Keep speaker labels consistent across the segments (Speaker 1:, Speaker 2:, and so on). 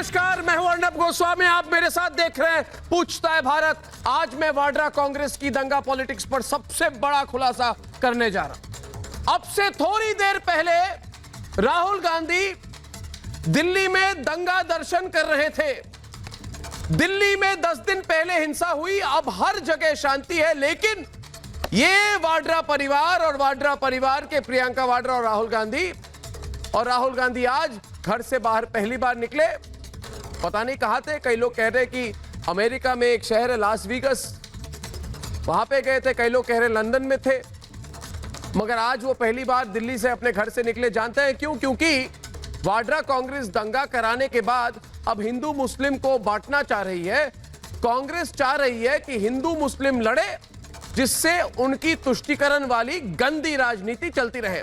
Speaker 1: नमस्कार, मैं हूं अर्नब गोस्वामी। आप मेरे साथ देख रहे हैं पूछता है भारत। आज मैं वाड्रा कांग्रेस की दंगा पॉलिटिक्स पर सबसे बड़ा खुलासा करने जा रहा हूं। अब से थोड़ी देर पहले राहुल गांधी दिल्ली में दंगा दर्शन कर रहे थे। दिल्ली में 10 दिन पहले हिंसा हुई, अब हर जगह शांति है। लेकिन ये वाड्रा परिवार और वाड्रा परिवार के प्रियंका वाड्रा और राहुल गांधी आज घर से बाहर पहली बार निकले। पता नहीं कहां थे। कई लोग कह रहे कि अमेरिका में एक शहर है लास वेगास, वहां पे गए थे। कई लोग कह रहे लंदन में थे। मगर आज वो पहली बार दिल्ली से अपने घर से निकले। जानते हैं क्यों? क्योंकि वाड्रा कांग्रेस दंगा कराने के बाद अब हिंदू मुस्लिम को बांटना चाह रही है। कांग्रेस चाह रही है कि हिंदू मुस्लिम लड़े, जिससे उनकी तुष्टीकरण वाली गंदी राजनीति चलती रहे।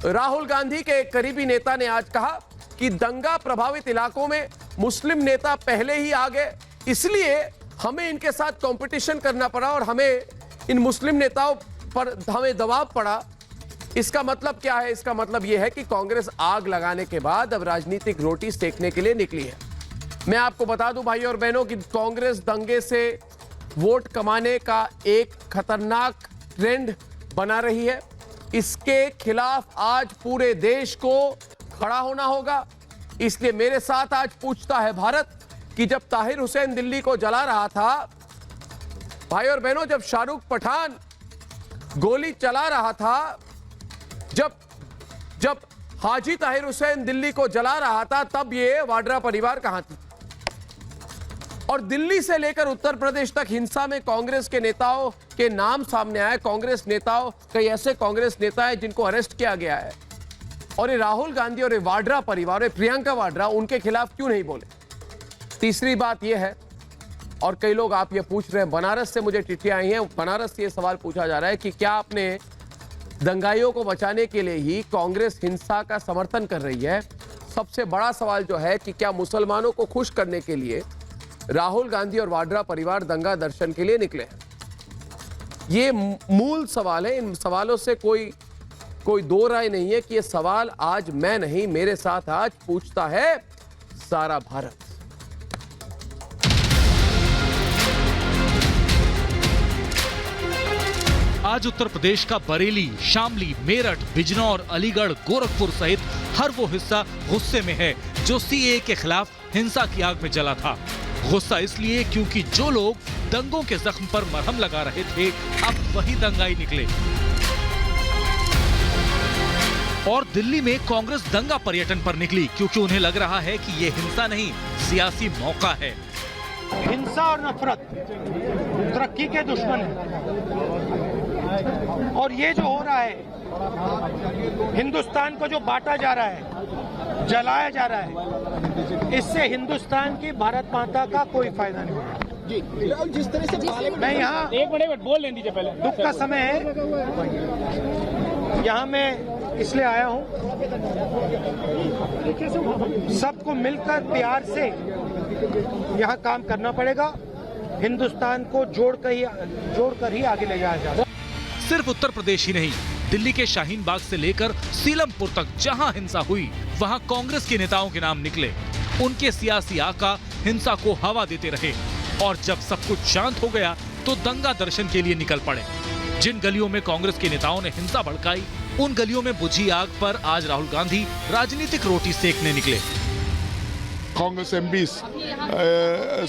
Speaker 1: राहुल गांधी के एक करीबी नेता ने आज कहा कि दंगा प्रभावित इलाकों में मुस्लिम नेता पहले ही आ गए, इसलिए हमें इनके साथ कंपटीशन करना पड़ा और हमें इन मुस्लिम नेताओं पर हमें दबाव पड़ा। इसका मतलब क्या है? इसका मतलब यह है कि कांग्रेस आग लगाने के बाद अब राजनीतिक रोटी सेकने के लिए निकली है। मैं आपको बता दूं भाई और बहनों कि कांग्रेस दंगे से वोट कमाने का एक खतरनाक ट्रेंड बना रही है। इसके खिलाफ आज पूरे देश को खड़ा होना होगा। इसलिए मेरे साथ आज पूछता है भारत कि जब ताहिर हुसैन दिल्ली को जला रहा था, भाई और बहनों, जब शाहरुख पठान गोली चला रहा था, जब हाजी ताहिर हुसैन दिल्ली को जला रहा था, तब ये वाड्रा परिवार कहां थी? और दिल्ली से लेकर उत्तर प्रदेश तक हिंसा में कांग्रेस के नेताओं के नाम सामने आए। कांग्रेस नेताओं, कई ऐसे कांग्रेस नेता हैं जिनको अरेस्ट किया गया है। और ये राहुल गांधी और ये वाड्रा परिवार, प्रियंका वाड्रा, उनके खिलाफ क्यों नहीं बोले? तीसरी बात यह है, और कई लोग आप ये पूछ रहे हैं, बनारस से मुझे चिट्ठियां आई हैं। बनारस से ये सवाल पूछा जा रहा है कि क्या आपने दंगाइयों को बचाने के लिए ही कांग्रेस हिंसा का समर्थन कर रही है? सबसे बड़ा सवाल जो है कि क्या मुसलमानों को खुश करने के लिए राहुल गांधी और वाड्रा परिवार दंगा दर्शन के लिए निकले हैं? ये मूल सवाल है। इन सवालों से कोई दो राय नहीं है कि ये सवाल आज मैं नहीं, मेरे साथ आज पूछता है सारा भारत।
Speaker 2: आज उत्तर प्रदेश का बरेली, शामली, मेरठ, बिजनौर, अलीगढ़, गोरखपुर सहित हर वो हिस्सा गुस्से में है जो सीएए के खिलाफ हिंसा की आग में जला था। गुस्सा इसलिए क्योंकि जो लोग दंगों के जख्म पर मरहम लगा रहे थे, अब वही दंगाई निकले। और दिल्ली में कांग्रेस दंगा पर्यटन पर निकली क्योंकि उन्हें लग रहा है कि ये हिंसा नहीं, सियासी मौका है।
Speaker 3: हिंसा और नफरत तरक्की के दुश्मन है। और ये जो हो रहा है, हिंदुस्तान को जो बांटा जा रहा है, जलाया जा रहा है, इससे हिंदुस्तान की भारत माता का कोई फायदा नहीं होगा। जिस तरह से मैं यहाँ
Speaker 4: एक मिनट बोल लें दीजिए पहले।
Speaker 3: दुख का समय है, यहाँ मैं इसलिए आया हूँ, सबको मिलकर प्यार से यहाँ काम करना पड़ेगा। हिंदुस्तान को जोड़कर ही आगे ले जाया जाएगा।
Speaker 2: सिर्फ उत्तर प्रदेश ही नहीं, दिल्ली के शाहीन बाग से लेकर सीलमपुर तक जहां हिंसा हुई, वहां कांग्रेस के नेताओं के नाम निकले। उनके सियासी आका हिंसा को हवा देते रहे और जब सब कुछ शांत हो गया तो दंगा दर्शन के लिए निकल पड़े। जिन गलियों में कांग्रेस के नेताओं ने हिंसा भड़काई, उन गलियों में बुझी आग पर आज राहुल गांधी राजनीतिक रोटी सेकने निकले।
Speaker 5: Congress MPs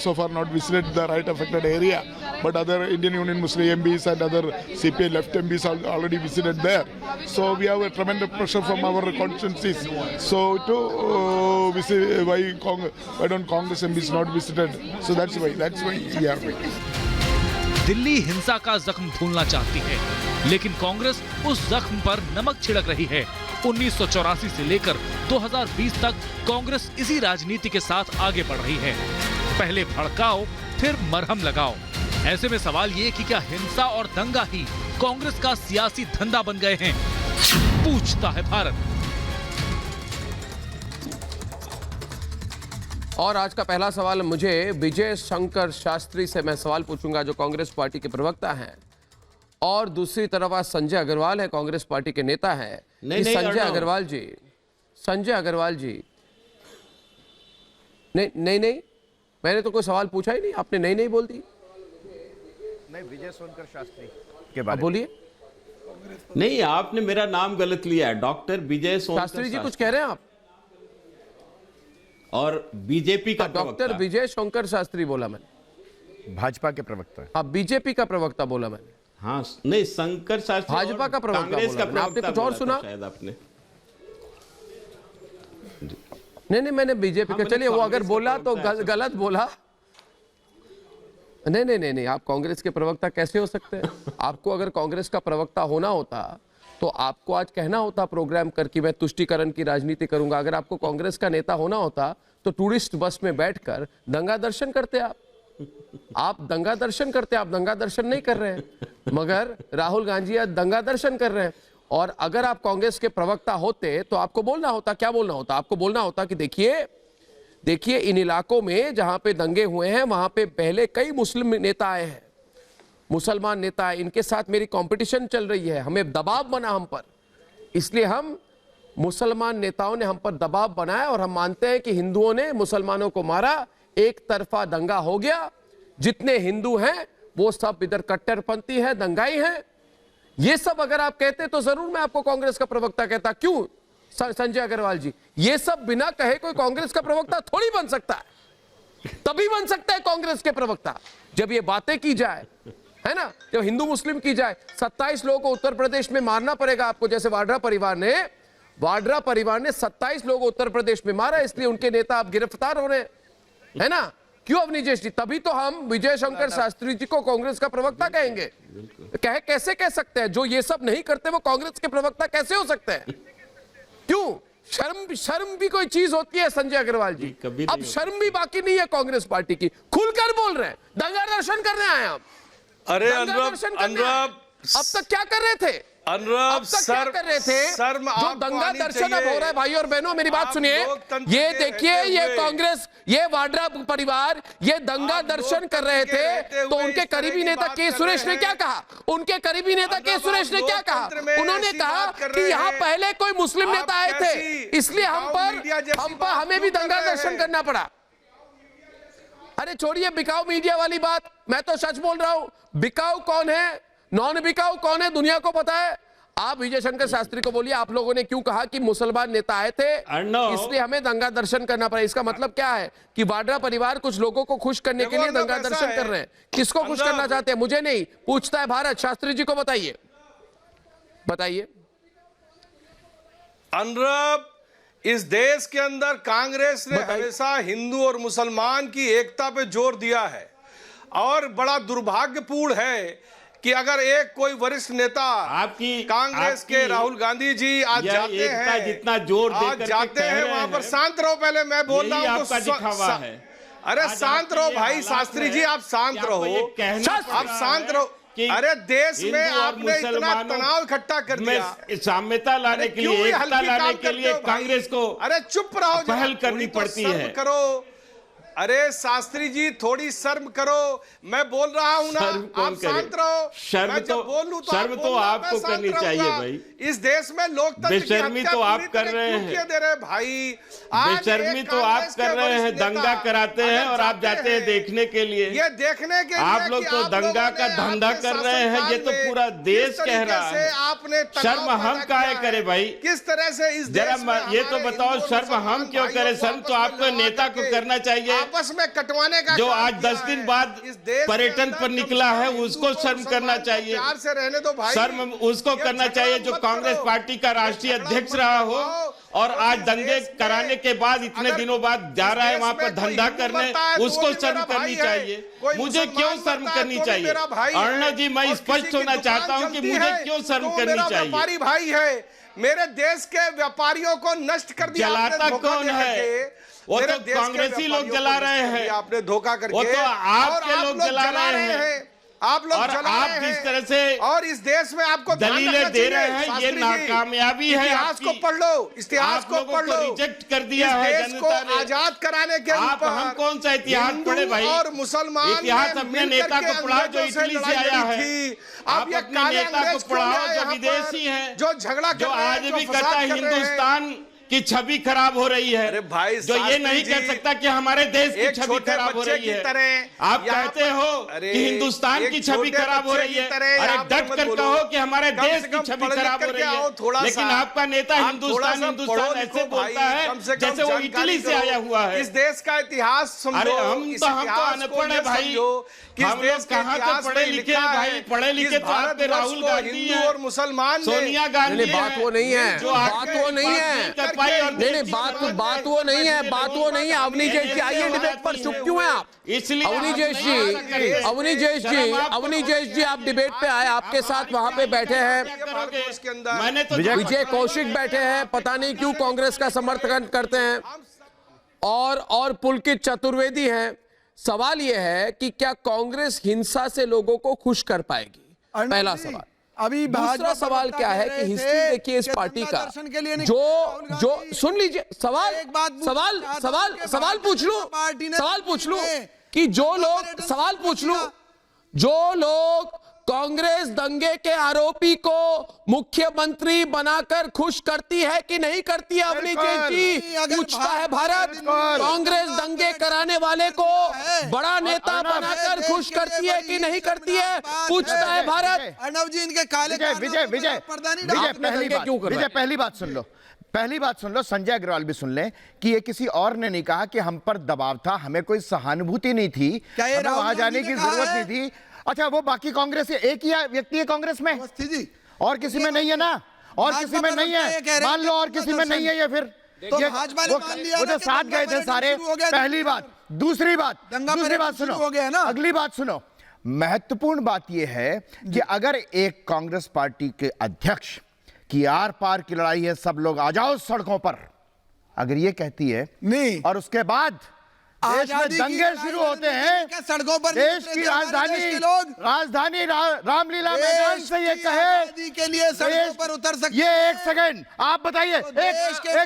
Speaker 5: so far not visited the right affected area, but other Indian Union Muslim MPs and other CPI left MPs are already visited there. So we have a tremendous pressure from our constituencies. So to visit, why don't Congress MPs not visited? So that's why yeah.
Speaker 2: Delhi हिंसा का जख्म भूलना चाहती है, लेकिन कांग्रेस उस जख्म पर नमक छिड़क रही है। 1984 से लेकर 2020 तक कांग्रेस इसी राजनीति के साथ आगे बढ़ रही है। पहले भड़काओ, फिर मरहम लगाओ। ऐसे में सवाल ये कि क्या हिंसा और दंगा ही कांग्रेस का सियासी धंधा बन गए हैं? पूछता है भारत।
Speaker 1: और आज का पहला सवाल मुझे विजय शंकर शास्त्री से मैं सवाल पूछूंगा, जो कांग्रेस पार्टी के प्रवक्ता हैं। और दूसरी तरफ आज संजय अग्रवाल है, कांग्रेस पार्टी के नेता हैं। संजय अग्रवाल जी, नहीं, मैंने तो कोई सवाल पूछा ही नहीं, आपने नहीं बोल दी।
Speaker 4: नहीं, विजय सोनकर शास्त्री के बारे में
Speaker 1: बोलिए।
Speaker 6: नहीं, आपने मेरा नाम गलत लिया है, डॉक्टर विजय सोनकर
Speaker 1: शास्त्री जी कुछ कह रहे हैं आप?
Speaker 6: और बीजेपी का
Speaker 1: डॉक्टर विजय शंकर शास्त्री बोला मैंने।
Speaker 4: भाजपा के प्रवक्ता।
Speaker 1: हाँ, बीजेपी का प्रवक्ता बोला मैंने।
Speaker 6: हाँ, नहीं, शंकर शास्त्री
Speaker 1: भाजपा का प्रवक्ता
Speaker 6: कांग्रेस का
Speaker 1: बोला। आपने कुछ और सुना?
Speaker 6: शायद आपने।
Speaker 1: नहीं, मैंने बीजेपी का, चलिए वो अगर बोला तो गलत बोला। नहीं, आप कांग्रेस के प्रवक्ता कैसे हो सकते हैं? आपको अगर कांग्रेस का प्रवक्ता होना होता तो आपको आज कहना होता प्रोग्राम करके मैं तुष्टीकरण की राजनीति करूंगा। अगर आपको कांग्रेस का नेता होना होता तो टूरिस्ट बस में बैठकर दंगा दर्शन करते आप दंगा दर्शन करते, आप दंगा दर्शन नहीं कर रहे हैं, मगर राहुल गांधी आज दंगा दर्शन कर रहे हैं। और अगर आप कांग्रेस के प्रवक्ता होते तो आपको बोलना होता, क्या बोलना होता? आपको बोलना होता कि देखिए इन इलाकों में जहां पे दंगे हुए हैं वहां पे पहले कई मुस्लिम नेता आए हैं, मुसलमान नेता आए, इनके साथ मेरी कंपटीशन चल रही है, हमें दबाव बना हम पर, इसलिए हम मुसलमान नेताओं ने हम पर दबाव बनाया और हम मानते हैं कि हिंदुओं ने मुसलमानों को मारा, एक तरफा दंगा हो गया, जितने हिंदू हैं वो सब इधर कट्टरपंथी है, दंगाई हैं। ये सब अगर आप कहते तो जरूर मैं आपको कांग्रेस का प्रवक्ता कहता। क्यों संजय अग्रवाल जी? ये सब बिना कहे कोई कांग्रेस का प्रवक्ता थोड़ी बन सकता है। तभी बन सकता है कांग्रेस के प्रवक्ता जब ये बातें की जाए, है ना, जब हिंदू मुस्लिम की जाए। 27 लोगों को उत्तर प्रदेश में मारना पड़ेगा आपको, जैसे वाड्रा परिवार ने 27 लोगों को उत्तर प्रदेश में मारा, इसलिए उनके नेता अब गिरफ्तार हो रहे हैं, है ना? क्यों अवनीश जी? तभी तो हम विजय शंकर शास्त्री जी को कांग्रेस का प्रवक्ता कहेंगे। कैसे कह सकते हैं? जो ये सब नहीं करते वो कांग्रेस के प्रवक्ता कैसे हो सकते हैं? क्यों? शर्म भी कोई चीज होती है संजय अग्रवाल जी? अब शर्म भी बाकी नहीं है कांग्रेस पार्टी की। खुलकर बोल रहे हैं, दंगा दर्शन करने आए हम।
Speaker 7: अरे
Speaker 1: अनुराग अब तक क्या कर रहे थे?
Speaker 7: अनुराग
Speaker 1: क्या कर रहे थे? जो दंगा दर्शन अब हो रहा है भाई और बहनों, मेरी बात सुनिए। ये देखिए, ये कांग्रेस, ये वाड्रा परिवार ये दंगा दर्शन कर रहे थे तो उनके करीबी नेता के सुरेश ने क्या कहा? उनके करीबी नेता के सुरेश ने क्या कहा? उन्होंने कहा कि यहाँ पहले कोई मुस्लिम नेता आए थे, इसलिए हमें भी दंगा दर्शन करना पड़ा। अरे छोड़िए बिकाऊ मीडिया वाली बात, मैं तो सच बोल रहा हूं। बिकाऊ कौन है, नॉन बिकाऊ कौन है, दुनिया को पता है। आप विजय शंकर शास्त्री को बोलिए, आप लोगों ने क्यों कहा कि मुसलमान नेता आए थे इसलिए हमें दंगा दर्शन करना पड़ा? इसका मतलब क्या है कि वाड्रा परिवार कुछ लोगों को खुश करने के लिए दंगा दर्शन कर रहे हैं। किसको खुश करना चाहते हैं? मुझे नहीं पूछता है भारत। शास्त्री जी को बताइए।
Speaker 7: अनुराग, इस देश के अंदर कांग्रेस ने हमेशा हिंदू और मुसलमान की एकता पे जोर दिया है, और बड़ा दुर्भाग्यपूर्ण है कि अगर एक कोई वरिष्ठ नेता कांग्रेस के राहुल गांधी जी आज जाते हैं,
Speaker 6: जितना जोर
Speaker 7: आज जाते हैं वहां पर, शांत रहो, पहले मैं बोल रहा हूं तो अरे शांत रहो भाई शास्त्री जी, आप शांत रहो, आप शांत रहो। अरे देश में आपने इतना तनाव इकट्ठा कर दिया,
Speaker 6: साम्यता लाने के लिए, एकता लाने के लिए कांग्रेस को
Speaker 7: अरे चुप रहो,
Speaker 6: पहल करनी पड़ती है।
Speaker 7: करो, अरे शास्त्री जी थोड़ी शर्म करो, मैं बोल रहा हूं ना, आप शांत रहो।
Speaker 6: शर्म तो आपको करनी चाहिए भाई।
Speaker 7: इस देश में लोकतंत्र की
Speaker 6: बेशर्मी तो आप कर रहे हैं,
Speaker 7: दे रहे भाई।
Speaker 6: बेशर्मी तो आप कर रहे हैं, दंगा कराते हैं और आप जाते हैं देखने के लिए।
Speaker 7: ये देखने के लिए
Speaker 6: आप लोग तो दंगा का धंधा कर रहे हैं, ये तो पूरा देश कह रहा है।
Speaker 7: आपने
Speaker 6: शर्म हम काहे करे भाई?
Speaker 7: किस तरह से इस
Speaker 6: जरा ये तो बताओ, शर्म हम क्यों करें? शर्म तो आपको नेता को करना चाहिए,
Speaker 7: आपस में कटवाने का
Speaker 6: जो आज 10 दिन बाद पर्यटन पर निकला है उसको शर्म करना चाहिए।
Speaker 7: प्यार से रहने दो भाई।
Speaker 6: शर्म उसको करना चाहिए जो कांग्रेस पार्टी का राष्ट्रीय अध्यक्ष रहा हो और आज दंगे कराने के बाद इतने दिनों बाद जा रहा है वहां पर धंधा करने, उसको शर्म करनी चाहिए। मुझे क्यों शर्म करनी चाहिए? अर्णव जी, मैं स्पष्ट होना चाहता हूं कि मुझे क्यों शर्म करनी चाहिए?
Speaker 7: व्यापारी भाई है, मेरे देश के व्यापारियों को नष्ट कर दिया।
Speaker 6: जलाता कौन है? वो तो कांग्रेसी लोग जला रहे हैं,
Speaker 7: आपने धोखा करके।
Speaker 6: वो तो आपके लोग जला रहे हैं,
Speaker 7: आप लोग
Speaker 6: और आप जिस तरह से
Speaker 7: और इस देश में आपको
Speaker 6: दलीलें दे रहे हैं, ये नाकामयाबी है।
Speaker 7: इतिहास को पढ़ लो, इतिहास को पढ़ लो।
Speaker 6: रिजेक्ट कर दिया है जनता ने।
Speaker 7: आजाद कराने के
Speaker 6: ऊपर हम कौन सा इतिहास पढ़े भाई?
Speaker 7: और मुसलमान
Speaker 6: इतिहास अपने नेता को पढ़ाओ जो इटली से आया है। आप अपने नेता को पढ़ाओ जो विदेशी है,
Speaker 7: जो झगड़ा
Speaker 6: जो आज भी कहता है हिंदुस्तान की छवि खराब हो रही है।
Speaker 7: अरे भाई
Speaker 6: जो ये
Speaker 7: शास्त्री
Speaker 6: नहीं
Speaker 7: जी,
Speaker 6: कर सकता कि हमारे देश की
Speaker 7: एक
Speaker 6: छवि
Speaker 7: छोटे
Speaker 6: खराब हो
Speaker 7: बच्चे
Speaker 6: रही
Speaker 7: की
Speaker 6: है।
Speaker 7: तरह
Speaker 6: आप
Speaker 7: यहाँ
Speaker 6: कहते हो
Speaker 7: अरे,
Speaker 6: कि हिंदुस्तान
Speaker 7: एक
Speaker 6: की छवि
Speaker 7: छोटे
Speaker 6: खराब हो
Speaker 7: बच्चे
Speaker 6: रही
Speaker 7: की
Speaker 6: है।
Speaker 7: तरह
Speaker 6: अरे
Speaker 7: यहाँ पर
Speaker 6: डट
Speaker 7: मत
Speaker 6: कर
Speaker 7: बोलो।
Speaker 6: कहो कि हमारे
Speaker 7: कम
Speaker 6: देश
Speaker 7: से
Speaker 6: की
Speaker 7: कम
Speaker 6: छवि
Speaker 7: पढ़ लिख
Speaker 6: खराब हो
Speaker 7: करके
Speaker 6: रही
Speaker 7: आओ
Speaker 6: है।
Speaker 7: थोड़ा
Speaker 6: लेकिन
Speaker 7: सा।
Speaker 6: आपका नेता
Speaker 7: आप थोड़ा
Speaker 6: हिंदुस्तान
Speaker 7: सा
Speaker 6: हिंदुस्तान
Speaker 7: पढ़ो
Speaker 6: ऐसे
Speaker 7: लिखो
Speaker 6: बोलता
Speaker 7: भाई,
Speaker 6: है
Speaker 7: कम से कम
Speaker 6: जैसे वो
Speaker 7: जानकारी
Speaker 6: इटली से
Speaker 7: करो।
Speaker 6: आया हुआ है।
Speaker 7: इस देश का इतिहास समझो।
Speaker 6: अरे हम
Speaker 7: इस
Speaker 6: तो
Speaker 7: इतिहास को
Speaker 6: अनपढ़ है
Speaker 7: ये
Speaker 6: भाई।
Speaker 7: समझो कि इस
Speaker 6: हम
Speaker 7: देश
Speaker 6: लोग
Speaker 7: के
Speaker 6: कहाँ
Speaker 7: इतिहास
Speaker 6: से पढ़े
Speaker 7: में
Speaker 6: लिखे
Speaker 7: लिखा
Speaker 6: हैं भाई।
Speaker 7: है
Speaker 6: पढ़े
Speaker 7: कि
Speaker 6: लिखे
Speaker 7: इस
Speaker 6: तो आप पे
Speaker 7: भारतवर्ष
Speaker 6: राहुल
Speaker 7: को
Speaker 6: गांधी
Speaker 7: हिंदू
Speaker 6: है,
Speaker 7: और मुसलमान ने
Speaker 6: सोनिया गांधी
Speaker 1: नहीं, बात वो नहीं है।
Speaker 6: जो
Speaker 1: बात
Speaker 6: आके
Speaker 1: वो नहीं है।
Speaker 6: बात कर पाई और
Speaker 1: नहीं नहीं, बात वो नहीं है, बात वो नहीं है। अवनी जैश जी आइए डिबेट पर, चुप क्यों हैं आप?
Speaker 6: इसलिए
Speaker 1: अवनी जैश जी, अवनी जैश जी, अवनी जैश जी, आप डिबेट पे आए, आपके साथ वहां पे बैठे हैं
Speaker 7: भारतवर्ष के अंदर
Speaker 6: मैंने तो
Speaker 1: विजय कौशिक बैठे हैं, पता नहीं क्यों कांग्रेस का समर्थन करते हैं, और पुलकित चतुर्वेदी हैं। सवाल यह है कि क्या कांग्रेस हिंसा से लोगों को खुश कर पाएगी? पहला सवाल।
Speaker 8: अभी
Speaker 1: दूसरा सवाल क्या है कि हिस्ट्री देखिए इस पार्टी का, जो सुन लीजिए सवाल पूछ लूं कि जो लोग कांग्रेस दंगे के आरोपी को मुख्यमंत्री बनाकर खुश करती है कि नहीं करती है? अवनी जैश जी, पूछता है भारत, कांग्रेस दंगे कराने वाले को बड़ा नेता बनाकर खुश करती है कि नहीं करती है? पूछता है भारत।
Speaker 8: अर्णव जी, इनके काले
Speaker 4: पहली बात सुन लो, संजय अग्रवाल भी सुन लें कि ये किसी और ने नहीं कहा कि हम पर दबाव था, हमें कोई सहानुभूति नहीं थी, हमें वहां जाने की जरूरत नहीं थी। अच्छा, वो बाकी कांग्रेस एक ही व्यक्ति है कांग्रेस में, और किसी में नहीं है ना, और किसी में नहीं है, मान लो और किसी में नहीं है, ये फिर वो जो साथ गए थे सारे। पहली बात। दूसरी बात सुनो, अगली बात सुनो। महत्वपूर्ण बात यह है कि अगर एक कांग्रेस पार्टी के अध्यक्ष की आर पार की लड़ाई है, सब लोग आ जाओ सड़कों पर, अगर ये कहती है
Speaker 8: नहीं,
Speaker 4: और उसके बाद देश में दंगे शुरू होते हैं,
Speaker 8: सड़कों पर
Speaker 4: देश की राजधानी रामलीला मैदान से ये कहे
Speaker 8: के लिए सड़कों पर उतर सकते,
Speaker 4: ये एक सेकंड आप बताइए, एक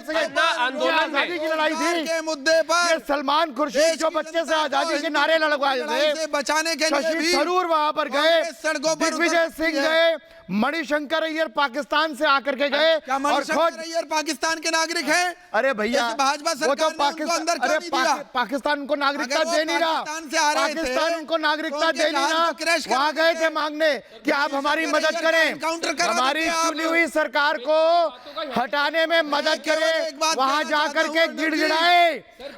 Speaker 4: सेकंड, आजादी की लड़ाई थी
Speaker 8: के मुद्दे पर
Speaker 4: ये सलमान खुर्शीद जो बच्चे से आजादी के नारे लगवाए थे,
Speaker 8: बचाने के लिए
Speaker 4: शशि थरूर वहां पर गए,
Speaker 8: सड़कों पर
Speaker 4: दिग्विजय सिंह गए, मणिशंकर अय्यर पाकिस्तान से आकर के गए,
Speaker 8: क्या मणिशंकर अय्यर पाकिस्तान के नागरिक हैं?
Speaker 4: अरे भैया,
Speaker 8: भाजपा सरकार ने उनको अंदर क्यों नहीं दिया?
Speaker 4: पाकिस्तान उनको नागरिकता दे नहीं रहा, पाकिस्तान उनको नागरिकता दे नहीं रहा। वहां गए थे मांगने कि आप हमारी मदद करें, हमारी चुनी हुई सरकार को हटाने में मदद करें। वहां जाकर के गिड़गिड़ाए,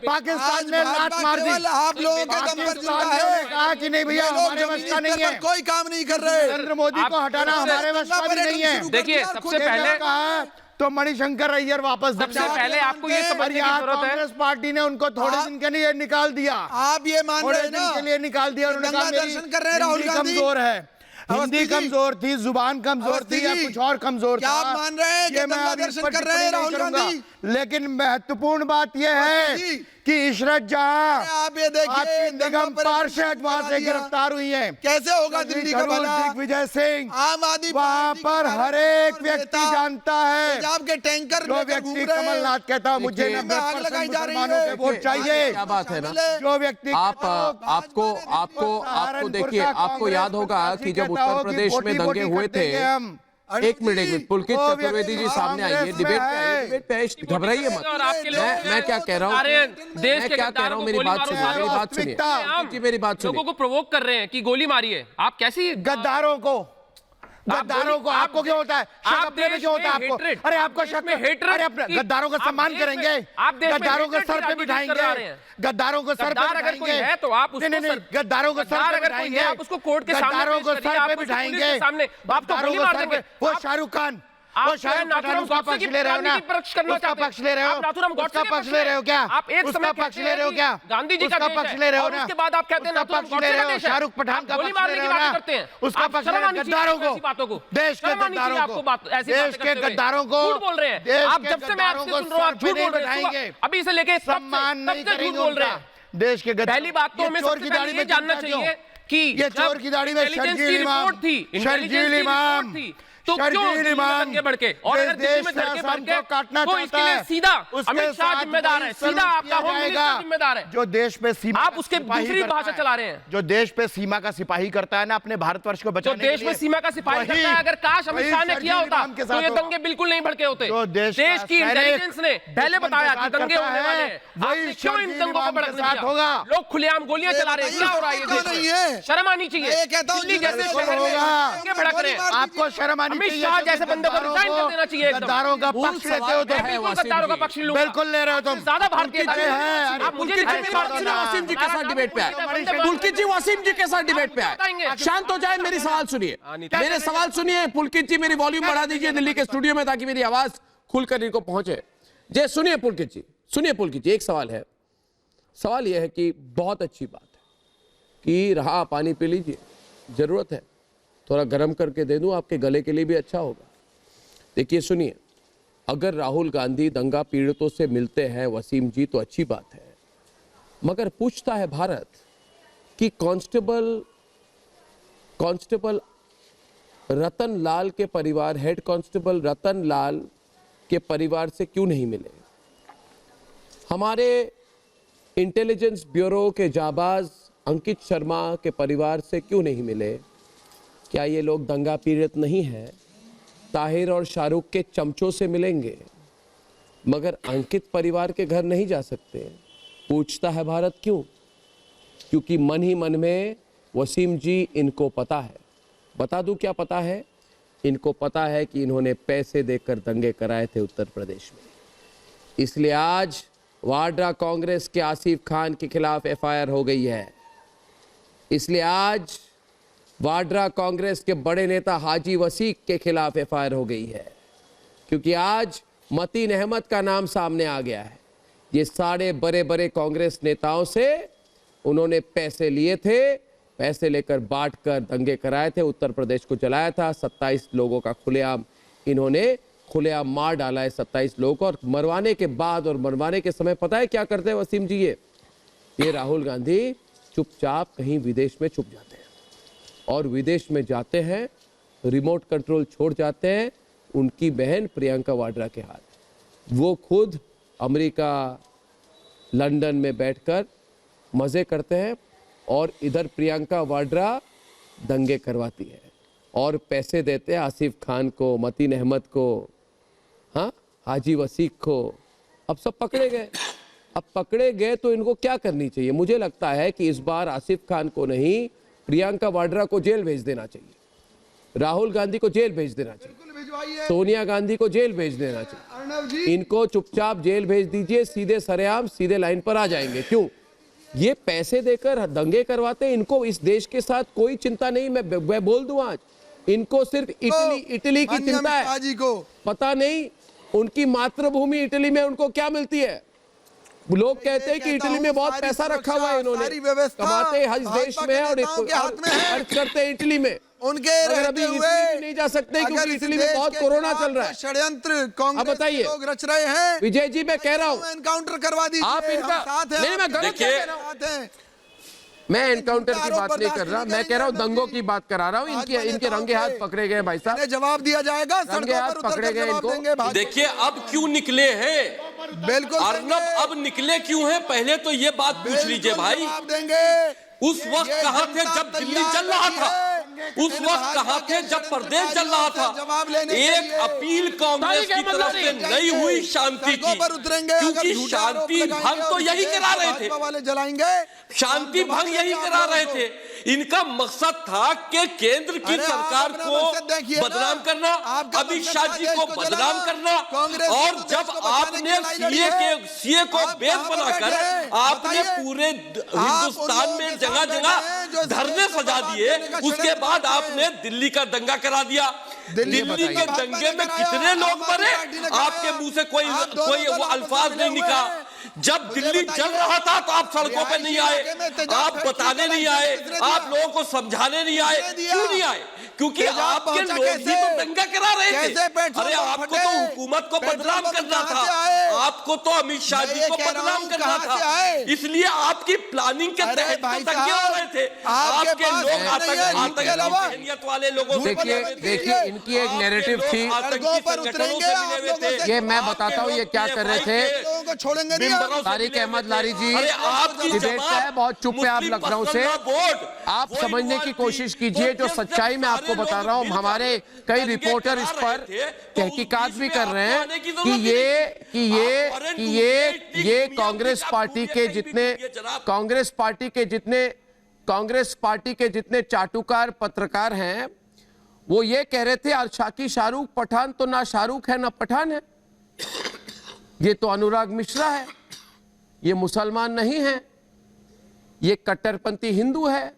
Speaker 4: पाकिस्तान ने लात मार दी।
Speaker 8: आप लोगों के दम पर जिंदा है,
Speaker 4: कहा कि नहीं भैया हमारे वश का नहीं है,
Speaker 8: कोई काम नहीं कर रहे।
Speaker 4: नरेंद्र मोदी को हटाना हमारे वश का भी नहीं है।
Speaker 9: देखिए, सबसे पहले
Speaker 4: कहा तो मणिशंकर अय्यर वापस,
Speaker 9: सबसे पहले आपको ये समझने की जरूरत है,
Speaker 4: कांग्रेस पार्टी ने उनको थोड़े दिन के लिए निकाल दिया,
Speaker 8: आप ये मान रहे हैं ना,
Speaker 4: के लिए निकाल दिया। उन्होंने कहा
Speaker 8: दर्शन कर रहे हैं राहुल गांधी,
Speaker 4: कमजोर है, हिंदी कमजोर थी, जुबान कमजोर थी, या कुछ और कमजोर था।
Speaker 8: आप मान रहे हैं कि
Speaker 4: मैं
Speaker 8: दर्शन कर रहे हैं राहुल गांधी?
Speaker 4: लेकिन महत्वपूर्ण बात यह है कि इशरत जहां
Speaker 8: आप ये देखिए,
Speaker 4: निगम पार्षद वहां से गिरफ्तार हुई है,
Speaker 8: कैसे होगा दिल्ली का भला?
Speaker 4: दिग्विजय सिंह,
Speaker 8: आम आदमी
Speaker 4: वहां पर हर एक व्यक्ति जानता है,
Speaker 8: आपके टैंकर
Speaker 4: जो व्यक्ति कमलनाथ कहता है मुझे 90% मुसलमानों के वोट चाहिए,
Speaker 1: क्या बात है ना,
Speaker 4: जो व्यक्ति
Speaker 1: आपको देखिए, आपको याद होगा कि जब उत्तर प्रदेश में दंगे हुए थे, एक मिनट, पुलकित चतुर्वेदी जी सामने आइए, डिबेट पे आइए, घबराइए मत। मैं क्या कह रहा हूँ, मेरी बात सुनिए,
Speaker 9: लोगों को प्रोवोक कर रहे हैं कि गोली मारिए। आप कैसी
Speaker 4: गद्दारों को आपको क्या होता है? अपने में क्यों होता है आपको? अरे आपको शक में हेटर, अरे अपने गद्दारों का सम्मान करेंगे, गद्दारों को सर पे बिठाएंगे, गद्दारों को सर पे बिठाएंगे,
Speaker 9: तो आप
Speaker 4: नहीं, गद्दारों को सर पे बिठाएंगे,
Speaker 9: आप उसको कोर्ट के सामने,
Speaker 4: गद्दारों को सर पे बिठाएंगे,
Speaker 9: आप तो गोली मार देंगे।
Speaker 4: वो शाहरुख खान, वो शाहरुख खान उसका पक्ष ले रहे हो ना, उसका पक्ष ले रहे हो, उसका पक्ष ले रहे हो क्या?
Speaker 9: आप एक
Speaker 4: उसका पक्ष ले रहे हो क्या?
Speaker 9: गांधी जी का
Speaker 4: पक्ष ले रहे हो ना,
Speaker 9: उसके बाद आप कहते हैं
Speaker 4: पक्ष ले रहे हो, शाहरुख पठान का पक्ष ले रहे हो ना, उसका पक्ष ले रहे हो। गद्दारों को, देश के गद्दारों को, देश के गद्दारों को
Speaker 9: झूठ बोल रहे हैं आप। जब से मैं आपसे सुन रहा हूं आप झूठ बोल रहे हैं, अभी से लेके
Speaker 4: सम्मान नहीं करेंगे
Speaker 9: बोल रहे हैं
Speaker 4: देश के गद्दार।
Speaker 9: पहली बात तो हमें सबसे पहले ये जानना चाहिए कि
Speaker 4: ये चोर की दाढ़ी में शर्जील इमाम,
Speaker 9: तो क्यों
Speaker 4: शर्जील
Speaker 9: दिल्ली में
Speaker 4: इमाम
Speaker 9: दंगे भड़के? और
Speaker 4: जिस
Speaker 9: अगर दिल्ली में
Speaker 4: देश से
Speaker 9: धड़के
Speaker 4: आसाम
Speaker 9: भड़के
Speaker 4: को काटना
Speaker 9: तो इसके
Speaker 4: चाहता
Speaker 9: लिए
Speaker 4: है,
Speaker 9: सीधा
Speaker 4: उसके
Speaker 9: अमित शाह
Speaker 4: साथ
Speaker 9: जिम्मेदार है,
Speaker 4: वही
Speaker 9: सीधा
Speaker 4: सलूक
Speaker 9: आपका
Speaker 4: किया
Speaker 9: होम मिनिस्टर
Speaker 4: जाएगा।
Speaker 9: जिम्मेदार है,
Speaker 4: जो देश पे सीमा
Speaker 9: आप
Speaker 4: का
Speaker 9: उसके
Speaker 4: सिपाही
Speaker 9: दूसरी
Speaker 4: करता
Speaker 9: भाषा
Speaker 4: है,
Speaker 9: चला रहे हैं।
Speaker 4: जो देश पे सीमा का सिपाही करता है ना अपने भारतवर्ष को
Speaker 9: जो
Speaker 4: बचाने के
Speaker 9: देश में
Speaker 4: लिए,
Speaker 9: सीमा का सिपाही
Speaker 4: वही-
Speaker 9: करता है, अगर काश अमित
Speaker 4: वही
Speaker 9: शाह ने
Speaker 4: शर्जील
Speaker 9: किया होता
Speaker 4: इमाम के
Speaker 9: तो
Speaker 4: साथ
Speaker 9: ये
Speaker 4: होगा।
Speaker 9: दंगे बिल्कुल नहीं भड़के होते।
Speaker 4: जो देश
Speaker 9: की
Speaker 4: का सैनिक
Speaker 9: इंटेलिजेंस ने पहले
Speaker 4: दुश्मन
Speaker 9: बताया
Speaker 4: के
Speaker 9: कि
Speaker 4: साथ
Speaker 9: दंगे
Speaker 4: करता
Speaker 9: होने वाले
Speaker 4: है,
Speaker 9: हैं,
Speaker 4: वही
Speaker 9: आपने क्यों इन
Speaker 4: शर्जील
Speaker 9: दंगों को
Speaker 4: इमाम के
Speaker 9: भड़कने
Speaker 4: साथ
Speaker 9: दिया?
Speaker 4: होगा।
Speaker 9: लोग खुलेआम गोलियां चला रहे हैं, क्या हो रहा है ये देश
Speaker 8: नहीं
Speaker 9: में?
Speaker 8: है।
Speaker 9: शर्म आनी चाहिए।
Speaker 8: मैं ये कहता हूं
Speaker 9: दिल्ली जैसे
Speaker 8: जिन्होंने
Speaker 9: शहर में
Speaker 4: होगा।
Speaker 9: दंगे भड़क रहे हैं,
Speaker 4: आपको शर्म आनी
Speaker 9: अमित
Speaker 4: चाहिए।
Speaker 9: शाह
Speaker 4: क्योंकि
Speaker 9: जैसे बंदे को रिजाइन कर देना चाहिए एकदम।
Speaker 4: गद्दारों का पक्ष लेते हो तो
Speaker 9: मैं बिल्कुल गद्दारों का पक्ष लूंगा।
Speaker 4: बिल्कुल ले रहे हो तुम।
Speaker 9: ज्यादा भारतीय
Speaker 4: पुलकित जी है, अरे
Speaker 9: आप मुझे
Speaker 1: पुलकित जी मेरी बात सुनिए, वसीम जी के साथ डिबेट पे आए। पुलकित जी वसीम जी के साथ डिबेट पे आए। शांत हो जाए, मेरी सवाल सुनिए, मेरे सवाल सुनिए। पुलकित जी मेरी वॉल्यूम बढ़ा दीजिए दिल्ली के स्टूडियो में ताकि मेरी आवाज खुलकर इनको पहुंचे। जे सुनिए पुलकित जी, सुनिए पुलकित जी, एक सवाल है। सवाल यह है कि बहुत अच्छी बात है कि रहा पानी पी लीजिए, जरूरत है थोड़ा गर्म करके दे दूं, आपके गले के लिए भी अच्छा होगा। देखिए सुनिए, अगर राहुल गांधी दंगा पीड़ितों से मिलते हैं वसीम जी तो अच्छी बात है, मगर पूछता है भारत कि कांस्टेबल रतन लाल के परिवार, हेड कांस्टेबल रतन लाल के परिवार से क्यों नहीं मिले? हमारे इंटेलिजेंस ब्यूरो के जाबाज अंकित शर्मा के परिवार से क्यों नहीं मिले? क्या ये लोग दंगा पीड़ित नहीं हैं? ताहिर और शाहरुख के चमचों से मिलेंगे मगर अंकित परिवार के घर नहीं जा सकते। पूछता है भारत क्यों? क्योंकि मन ही मन में वसीम जी इनको पता है। बता दूं क्या पता है? इनको पता है कि इन्होंने पैसे देकर दंगे कराए थे उत्तर प्रदेश में। इसलिए आज वाड्रा कांग्रेस के आसिफ खान के खिलाफ एफआईआर हो गई है। इसलिए आज वाड्रा कांग्रेस के बड़े नेता हाजी वसीक के खिलाफ एफआईआर हो गई है, क्योंकि आज मतीन अहमद का नाम सामने आ गया है। ये सारे बड़े बड़े कांग्रेस नेताओं से उन्होंने पैसे लिए थे, पैसे लेकर बांटकर दंगे कराए थे, उत्तर प्रदेश को जलाया था। 27 लोगों का खुलेआम इन्होंने खुलेआम मार डाला है, 27 लोगों को। और मरवाने के बाद और मरवाने के समय पता है क्या करते हैं वसीम जी? ये राहुल गांधी चुपचाप कहीं विदेश में छुप जाते हैं और विदेश में जाते हैं, रिमोट कंट्रोल छोड़ जाते हैं उनकी बहन प्रियंका वाड्रा के हाथ। वो खुद अमेरिका लंदन में बैठकर मज़े करते हैं और इधर प्रियंका वाड्रा दंगे करवाती है और पैसे देते हैं आसिफ खान को, मतीन अहमद को, हाँ, हाजी वसीक को। अब सब पकड़े गए। अब पकड़े गए तो इनको क्या करनी चाहिए? मुझे लगता है कि इस बार आसिफ खान को नहीं, प्रियंका वाड्रा को जेल भेज देना चाहिए, राहुल गांधी को जेल भेज देना चाहिए, सोनिया गांधी को जेल भेज देना चाहिए। इनको चुपचाप जेल भेज दीजिए, सीधे सरेआम सीधे लाइन पर आ जाएंगे। क्यों? ये पैसे देकर दंगे करवाते हैं। इनको इस देश के साथ कोई चिंता नहीं। मैं बोल दूं आज, इनको सिर्फ इटली की चिंता है।
Speaker 8: जी को
Speaker 1: पता नहीं उनकी मातृभूमि इटली में उनको क्या मिलती है। लोग कहते हैं कि इटली में बहुत पैसा रखा हुआ है, इन्होंने कमाते हैं इस देश में और खर्च करते हैं इटली में।
Speaker 8: उनके
Speaker 1: मगर अभी इटली भी नहीं जा सकते क्योंकि इटली में बहुत कोरोना चल रहा है।
Speaker 8: षड्यंत्र कांग्रेस
Speaker 1: बताइए,
Speaker 8: लोग रच रहे हैं।
Speaker 1: विजय जी मैं कह रहा हूँ
Speaker 8: एनकाउंटर करवा दीजिए।
Speaker 1: आप इनका नहीं, मैं गलत कह रहा हूँ। मैं एनकाउंटर की बात नहीं कर रहा, मैं कह रहा हूँ दंगों की बात करा रहा हूँ। इनके रंगे हाथ पकड़े गए भाई साहब,
Speaker 8: जवाब दिया जाएगा।
Speaker 1: रंगे हाथ पकड़े गए इनको।
Speaker 10: देखिए अब क्यों निकले हैं,
Speaker 8: बिल्कुल
Speaker 10: अर्नब अब निकले क्यों हैं? पहले तो ये बात पूछ लीजिए भाई।
Speaker 8: देंगे।
Speaker 10: उस वक्त कहाँ थे जब दिल्ली चल रहा था? उस वक्त कहाँ थे जब प्रदेश चल रहा था? एक अपील कांग्रेस की तरफ से नहीं हुई शांति की, क्योंकि शांति भंग तो यही करा रहे थे,
Speaker 8: जलाएंगे।
Speaker 10: शांति भंग यही करा रहे थे। इनका मकसद था कि केंद्र की सरकार को बदनाम करना, अमित शाह जी को बदनाम करना। और जब आपने सीए को बेस बनाकर आपने पूरे हिंदुस्तान में जगह जगह धरने सजा दिए, उसके बाद आपने दिल्ली का दंगा करा दिया। दिल्ली के दंगे में कितने लोग मरे? आपके मुंह से कोई वो अल्फाज नहीं निकला। जब दिल्ली जल रहा था तो आप सड़कों पे नहीं आए, आप बताने नहीं आए, आप लोगों को समझाने नहीं आए। क्यों नहीं आए? क्योंकि
Speaker 8: तेजाब
Speaker 10: आपके
Speaker 8: पहुंचा
Speaker 10: लोग ही
Speaker 8: कैसे?
Speaker 10: तो दंगा करा रहे थे।
Speaker 8: कैसे पेट्रोल
Speaker 10: अरे
Speaker 8: पंप
Speaker 10: आपको
Speaker 8: फटे?
Speaker 10: तो हुकूमत को
Speaker 8: पेट्रोल
Speaker 10: बदनाम
Speaker 8: पंप
Speaker 10: करना
Speaker 8: कहां से
Speaker 10: था,
Speaker 8: आए?
Speaker 10: आपको तो अमित शाह
Speaker 8: मैं
Speaker 10: जी
Speaker 8: ये
Speaker 10: को
Speaker 8: कह रहा
Speaker 10: बदनाम
Speaker 8: हूं,
Speaker 10: करना
Speaker 8: कहां से
Speaker 10: था,
Speaker 8: आए?
Speaker 10: इसलिए आपकी प्लानिंग के
Speaker 8: अरे
Speaker 10: तहत
Speaker 8: भाई
Speaker 10: तो दंगे हो रहे थे।
Speaker 8: आपके
Speaker 10: आपके
Speaker 8: पास
Speaker 10: लोग
Speaker 8: नहीं है,
Speaker 10: आतंकवाद वाले लोगों से मिले हुए थे।
Speaker 1: देखिए इनकी एक नैरेटिव थी,
Speaker 8: सड़कों पर उतरेंगे आप लोगों से।
Speaker 1: ये मैं बताता हूँ ये क्या कर रहे थे।
Speaker 8: लोगों को छोड़ेंगे नहीं आप।
Speaker 1: तारिक अहमद लारी जी
Speaker 10: अरे आपकी
Speaker 1: डिबेट का है, बहुत चुप है आप लखनऊ से। आप समझने की कोशिश कीजिए, जो सच्चाई मैं आपको बता रहा हूँ, हमारे कई रिपोर्टर इस पर तहकीकात भी कर रहे हैं कि ये कांग्रेस पार्टी के जितने चाटुकार पत्रकार हैं, वो ये कह रहे थे कि शाहरुख पठान तो ना शाहरुख है ना पठान है, ये तो अनुराग मिश्रा है, ये मुसलमान नहीं है, ये कट्टरपंथी हिंदू है,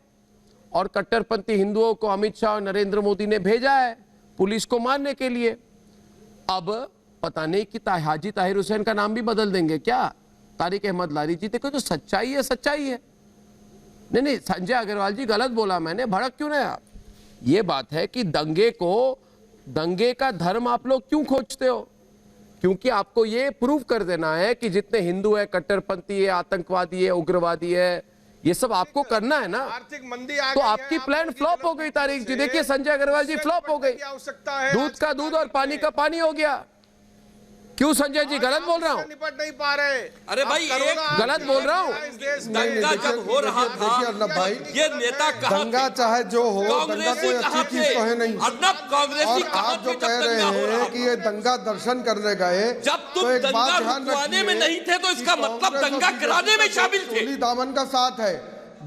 Speaker 1: और कट्टरपंथी हिंदुओं को अमित शाह और नरेंद्र मोदी ने भेजा है पुलिस को मारने के लिए। अब पता नहीं कि हाजी ताहिर हुसैन का नाम भी बदल देंगे क्या, तारिक अहमद लारी जी। देखो जो सच्चाई है सच्चाई है। नहीं संजय अग्रवाल जी गलत बोला मैंने, भड़क क्यों रहे आप। ये बात है कि दंगे का धर्म आप लोग क्यों खोजते हो, क्योंकि आपको ये प्रूव कर देना है कि जितने हिंदू है कट्टरपंथी है, आतंकवादी है, उग्रवादी है, ये सब आपको करना है ना।
Speaker 7: आर्थिक मंदी
Speaker 1: तो आपकी प्लान फ्लॉप हो गई तारिक जी। देखिए संजय अग्रवाल जी फ्लॉप हो गई, दूध का दूध और पानी का पानी हो गया। क्यों संजय जी गलत बोल रहा हूँ?
Speaker 7: निपट नहीं पा रहे।
Speaker 10: अरे भाई एक
Speaker 1: गलत बोल रहा हूँ?
Speaker 10: दंगा जब हो रहा था, ये नेता कहाँ
Speaker 8: दंगा
Speaker 10: थे?
Speaker 8: चाहे जो हो, दंगा
Speaker 10: कांग्रेसी
Speaker 8: कोई
Speaker 10: कहाँ
Speaker 8: अच्छी चीज तो है नहीं।
Speaker 10: अर्नब कांग्रेसी
Speaker 8: और
Speaker 10: कहाँ
Speaker 8: आप जो
Speaker 10: थे
Speaker 8: कह
Speaker 10: जब
Speaker 8: रहे
Speaker 10: दंगा हो रहा
Speaker 8: हैं कि ये दंगा दर्शन करने गए,
Speaker 10: जब तुम
Speaker 8: तो एक
Speaker 10: दंगा
Speaker 8: बात ध्यान
Speaker 10: रुकवाने में
Speaker 8: रखिए
Speaker 10: नहीं थे तो इसका
Speaker 8: कि
Speaker 10: मतलब
Speaker 8: कांग्रेस
Speaker 10: दंगा
Speaker 8: और बीजेपी
Speaker 10: कराने में
Speaker 8: का
Speaker 10: शामिल थे।
Speaker 8: चोली दामन का साथ है।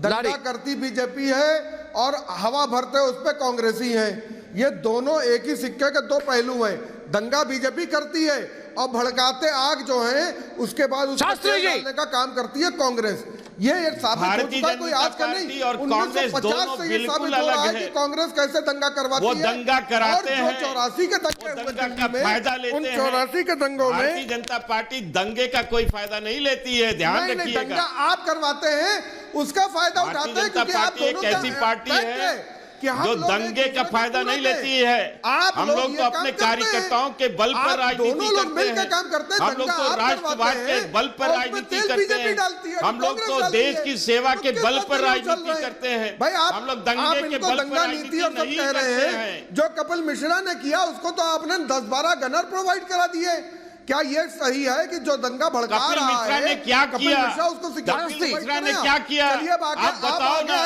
Speaker 8: दंगा करती बीजेपी है और हवा भरते उस पे कांग्रेसी हैं। ये दोनों एक ही सिक्के के दो पहलू हैं। दंगा बीजेपी करती है और भड़काते आग जो है उसके बाद उसको तेल डालने का काम करती है कांग्रेस। ये साबित हो चुका है, कोई आज का नहीं,
Speaker 6: और कांग्रेस दोनों
Speaker 8: से ये
Speaker 6: बिल्कुल
Speaker 8: साबित हो रहा है
Speaker 6: अलग
Speaker 8: कि
Speaker 6: है।
Speaker 8: कांग्रेस कैसे दंगा करवाती है।
Speaker 6: वो दंगा कराते हैं,
Speaker 8: 84 के दंगे हुए
Speaker 6: दंगा
Speaker 8: दिल्ली
Speaker 6: का
Speaker 8: में,
Speaker 6: फायदा लेते
Speaker 8: उन
Speaker 6: हैं।
Speaker 8: 84 के दंगों
Speaker 6: भारतीय
Speaker 8: में
Speaker 6: जनता पार्टी दंगे का कोई फायदा नहीं लेती है, ध्यान
Speaker 8: नहीं,
Speaker 6: रखिएगा।
Speaker 8: दंगा आप करवाते हैं, उसका फायदा
Speaker 6: भारतीय
Speaker 8: उठाते हैं
Speaker 6: जनता
Speaker 8: क्योंकि आप
Speaker 6: पार्टी एक
Speaker 8: दोनों
Speaker 6: ऐसी पार्टी है जो दंगे का फायदा नहीं लेती है। हम लोग तो अपने कार्यकर्ताओं के बल पर राजनीति करते हैं, हम लोग तो राष्ट्रवाद के बल पर राजनीति करते हैं, हम लोग तो देश की सेवा के बल पर राजनीति करते हैं। हम लोग दंगे के बल पर राजनीति नहीं करते हैं।
Speaker 8: जो कपिल मिश्रा ने किया उसको तो आपने 10-12 गनर प्रोवाइड करा दिए। क्या ये सही है कि जो दंगा भड़का
Speaker 6: कपिल
Speaker 8: रहा
Speaker 6: मिश्रा
Speaker 8: है,
Speaker 6: ने क्या
Speaker 8: कपिल
Speaker 6: किया?
Speaker 8: मिश्रा उसको
Speaker 6: कपिल मिश्रा ने क्या किया? आप बताओ ना।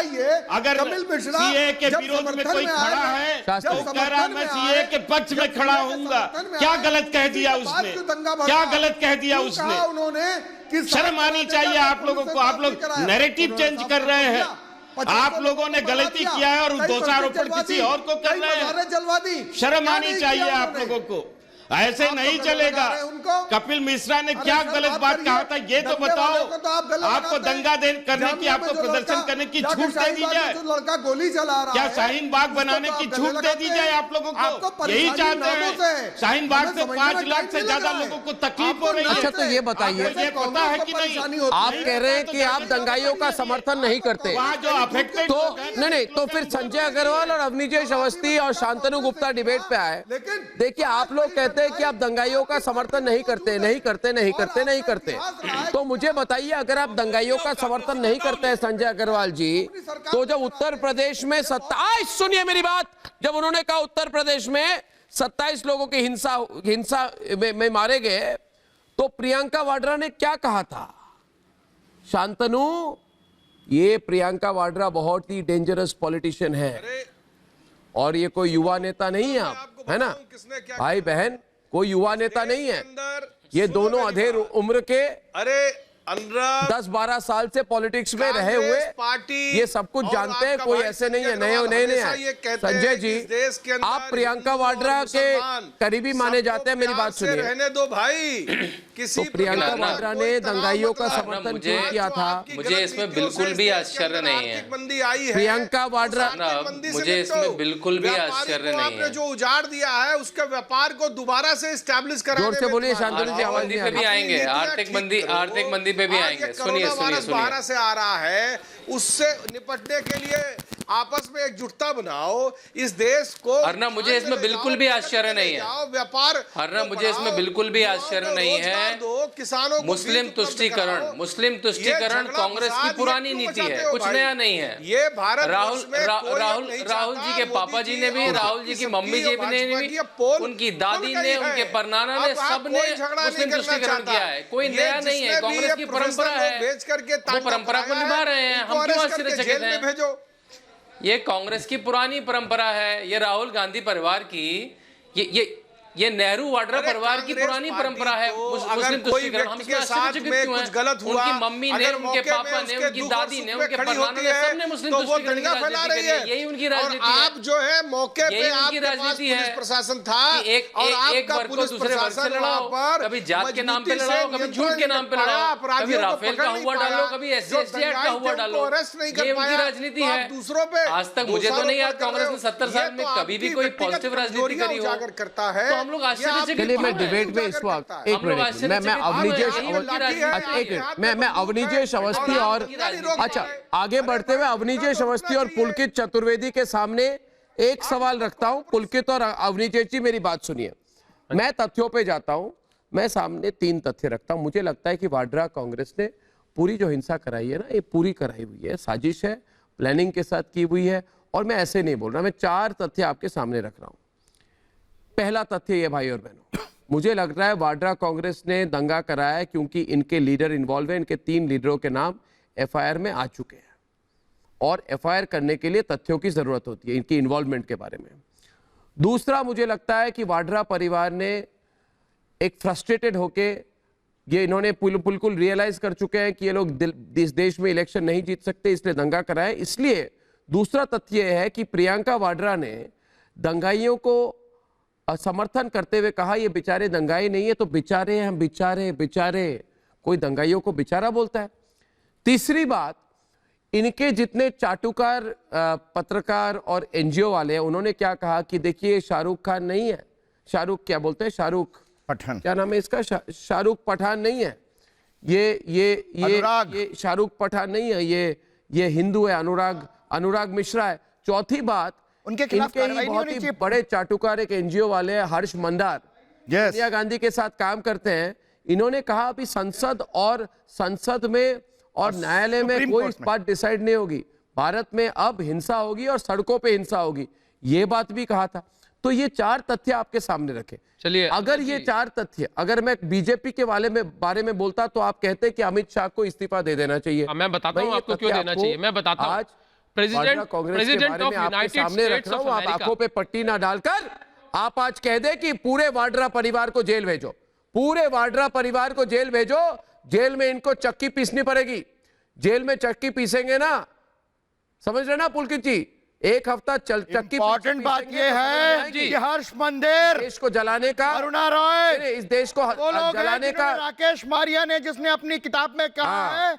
Speaker 6: अगर सीए के विरोध में कोई खड़ा है तो कह रहा मैं सीए के पक्ष में खड़ा हूँगा, क्या गलत कह दिया उसने? क्या गलत कह दिया उसने?
Speaker 8: उन्होंने
Speaker 6: शर्म आनी चाहिए आप लोगों को। आप लोग नैरेटिव चेंज कर रहे हैं। आप लोगों ने गलती किया है और दोषारोपण किसी और को कर रहे हैं। शर्म आनी चाहिए आप लोगों को। ऐसे नहीं चलेगा। कपिल मिश्रा ने क्या गलत बात कहा था ये तो बताओ। आपको दंगा करने की, आपको प्रदर्शन करने की छूट दे दी जाए?
Speaker 8: लड़का गोली चला रहा
Speaker 6: क्या शाहीन बाग बनाने की छूट दे दी जाए आप लोगों को? यही चाहते हैं। शाहीन बाग से 5 लाख से ज्यादा लोगों को तकलीफ हो रही है।
Speaker 1: अच्छा तो ये बताइए,
Speaker 6: ये पता है कि नहीं?
Speaker 1: आप कह रहे हैं कि आप दंगाइयों का समर्थन नहीं करते,
Speaker 6: वहाँ जो अफेक्टेड
Speaker 1: तो नहीं तो फिर संजय अग्रवाल और अवनीश अवस्थी और शांतनु गुप्ता डिबेट पे आए। देखिए आप लोग कहते हैं कि आप दंगाइयों का समर्थन नहीं करते। तो मुझे बताइए, अगर आप दंगाइयों का समर्थन नहीं करते हैं संजय अग्रवाल जी, तो जब उत्तर प्रदेश में 27, सुनिए मेरी बात, जब उन्होंने कहा उत्तर प्रदेश में 27 लोगों की हिंसा में मारे गए, तो प्रियंका वाड्रा ने क्या कहा था? शांतनु, ये प्रियंका वाड्रा बहुत ही डेंजरस पॉलिटिशियन है और ये कोई युवा नेता नहीं है, आप है ना भाई बहन, कोई युवा नेता नहीं है। ये दोनों अधेड़ उम्र के,
Speaker 7: अरे
Speaker 1: 10-12 साल से पॉलिटिक्स में रहे हुए, ये सब कुछ जानते हैं, कोई ऐसे नहीं है नए हैं। संजय जी, आप प्रियंका वाड्रा के करीबी माने जाते हैं, मेरी बात सुनिए।
Speaker 7: रहने दो भाई।
Speaker 1: तो प्रियंका वाड्रा ने दंगाइयों का समर्थन क्यों किया था?
Speaker 11: मुझे इसमें बिल्कुल भी आश्चर्य नहीं है।
Speaker 1: प्रियंका वाड्रा,
Speaker 11: मुझे इसमें बिल्कुल भी आश्चर्य नहीं है।
Speaker 7: जो उजाड़ दिया है उसके व्यापार को दोबारा से एस्टैब्लिश कराने
Speaker 1: जोर से बोलिए शांतनु जी, आवाज नहीं आ रही।
Speaker 11: आएंगे आर्थिक मंदी पे भी आएंगे। सुनिए
Speaker 7: बाहर से आ रहा है, उससे निपटने के लिए आपस में एकजुटता बनाओ, इस देश को
Speaker 11: अर्नब मुझे इसमें बिल्कुल भी आश्चर्य नहीं है।
Speaker 7: व्यापार
Speaker 11: अर्नब मुझे इसमें बिल्कुल भी आश्चर्य नहीं है।
Speaker 7: किसानों
Speaker 11: मुस्लिम तुष्टीकरण कांग्रेस की पुरानी नीति है, कुछ नया नहीं है।
Speaker 7: ये भारत
Speaker 11: राहुल जी के पापा जी ने भी, राहुल जी की मम्मी जी ने भी, उनकी दादी ने, उनके परनाना ने, सबने मुस्लिम तुष्टीकरण किया है। कोई नया नहीं है, कांग्रेस की परंपरा है, वो परंपरा को निभा रहे हैं। हम क्यों आश्चर्यचकित हैं? ये कांग्रेस की पुरानी परंपरा है, ये राहुल गांधी परिवार की, ये नेहरू वाड्रा परिवार की पुरानी परंपरा है। मुस्लिम तुष्टीकरण, हम इसमें आश्चर्यचकित क्यों हैं?
Speaker 7: गलत हुआ,
Speaker 11: उनकी मम्मी ने, उनके पापा ने, उनकी दादी ने, उनके परनाना ने, सबने मुस्लिम तुष्टीकरण की राजनीति करी है। यही उनकी राजनीति है।
Speaker 7: आप जो है मौके पे
Speaker 11: आपके पास पुलिस
Speaker 7: प्रशासन था,
Speaker 11: एक वर्ग को दूसरे वर्ग से लड़ाओ, कभी जात के नाम पे लड़ाओ, कभी झूठ के नाम पे लड़ाओ, कभी राफेल का हुआ डालो, कभी SC ST एक्ट का हुआ डालो। ये उनकी राजनीति है।
Speaker 7: दूसरों पे
Speaker 11: आज तक मुझे तो नहीं याद कांग्रेस ने 70 साल में कभी भी कोई पॉजिटिव राजनीति करी हो।
Speaker 7: करता है,
Speaker 11: तो हम लोग आश्चर्यचकित
Speaker 1: चलिए मैं डिबेट में इस वक्त एक मिनट मैं अवनीजेश अवस्थी और अच्छा आगे बढ़ते हुए अवनीजेश अवस्थी और पुलकित चतुर्वेदी के सामने एक सवाल रखता हूं। पुलकित और अवनीजेश जी मेरी बात सुनिए, मैं तथ्यों पे जाता हूं। मैं सामने 3 तथ्य रखता हूं। मुझे लगता है कि वाड्रा कांग्रेस ने पूरी जो हिंसा कराई है ना, ये पूरी कराई हुई है, साजिश है, प्लानिंग के साथ की हुई है। और मैं ऐसे नहीं बोल रहा, मैं 4 तथ्य आपके सामने रख रहा हूं। पहला तथ्य ये भाई और बहनों, मुझे लग रहा है वाड्रा कांग्रेस ने दंगा कराया है क्योंकि इनके लीडर इन्वॉल्व है। इनके 3 लीडरों के नाम FIR में आ चुके हैं और FIR करने के लिए तथ्यों की जरूरत होती है इनकी इन्वॉल्वमेंट के बारे में। दूसरा, मुझे लगता है कि वाड्रा परिवार ने एक फ्रस्ट्रेटेड होके ये इन्होंने बिल्कुल रियलाइज कर चुके हैं कि ये लोग इस देश में इलेक्शन नहीं जीत सकते, इसलिए दंगा कराया। इसलिए दूसरा तथ्य है कि प्रियंका वाड्रा ने दंगाइयों को समर्थन करते हुए कहा ये बेचारे दंगाई नहीं है, तो बेचारे हैं, बेचारे कोई दंगाइयों को बेचारा बोलता है। तीसरी बात, इनके जितने चाटुकार पत्रकार और NGO वाले हैं, उन्होंने क्या कहा कि देखिए शाहरुख खान नहीं है, शाहरुख क्या बोलते हैं, शाहरुख पठान, क्या नाम है इसका, शाहरुख पठान नहीं है, ये शाहरुख पठान नहीं है, ये हिंदू है, अनुराग मिश्रा है। चौथी बात,
Speaker 4: उनके खिलाफ कार्रवाई
Speaker 1: बहुत ही बड़े चाटुकार एक NGO वाले हैं, हर्ष मंदार, सोनिया गांधी के साथ काम करते हैं। इन्होंने कहा अभी संसद में और न्यायालय में कोई बात डिसाइड नहीं होगी, भारत में अब हिंसा होगी और सड़कों पे हिंसा होगी, ये बात भी कहा था। तो ये 4 तथ्य आपके सामने रखे।
Speaker 12: चलिए,
Speaker 1: अगर ये 4 तथ्य, अगर मैं बीजेपी के बारे में बोलता तो आप कहते कि अमित शाह को इस्तीफा दे देना चाहिए।
Speaker 12: मैं बताता हूं आपको क्यों देना चाहिए, मैं बताता हूं।
Speaker 1: आज
Speaker 12: president of United states of America,
Speaker 1: आंखों पे पट्टी ना डालकर आप आज कह दे कि पूरे वाड्रा परिवार को जेल भेजो, पूरे वाड्रा परिवार को जेल भेजो, जेल में इनको चक्की पीसनी पड़ेगी, जेल में चक्की पीसेंगे ना, समझ रहे ना पुलकित जी, 1 हफ्ता चक्की।
Speaker 4: इंपॉर्टेंट बात यह है कि हर्ष मंदिर
Speaker 1: देश को जलाने का,
Speaker 4: अरुणा रॉय
Speaker 1: इस देश को जलाने का,
Speaker 4: राकेश मारिया ने जिसने अपनी किताब में कहा है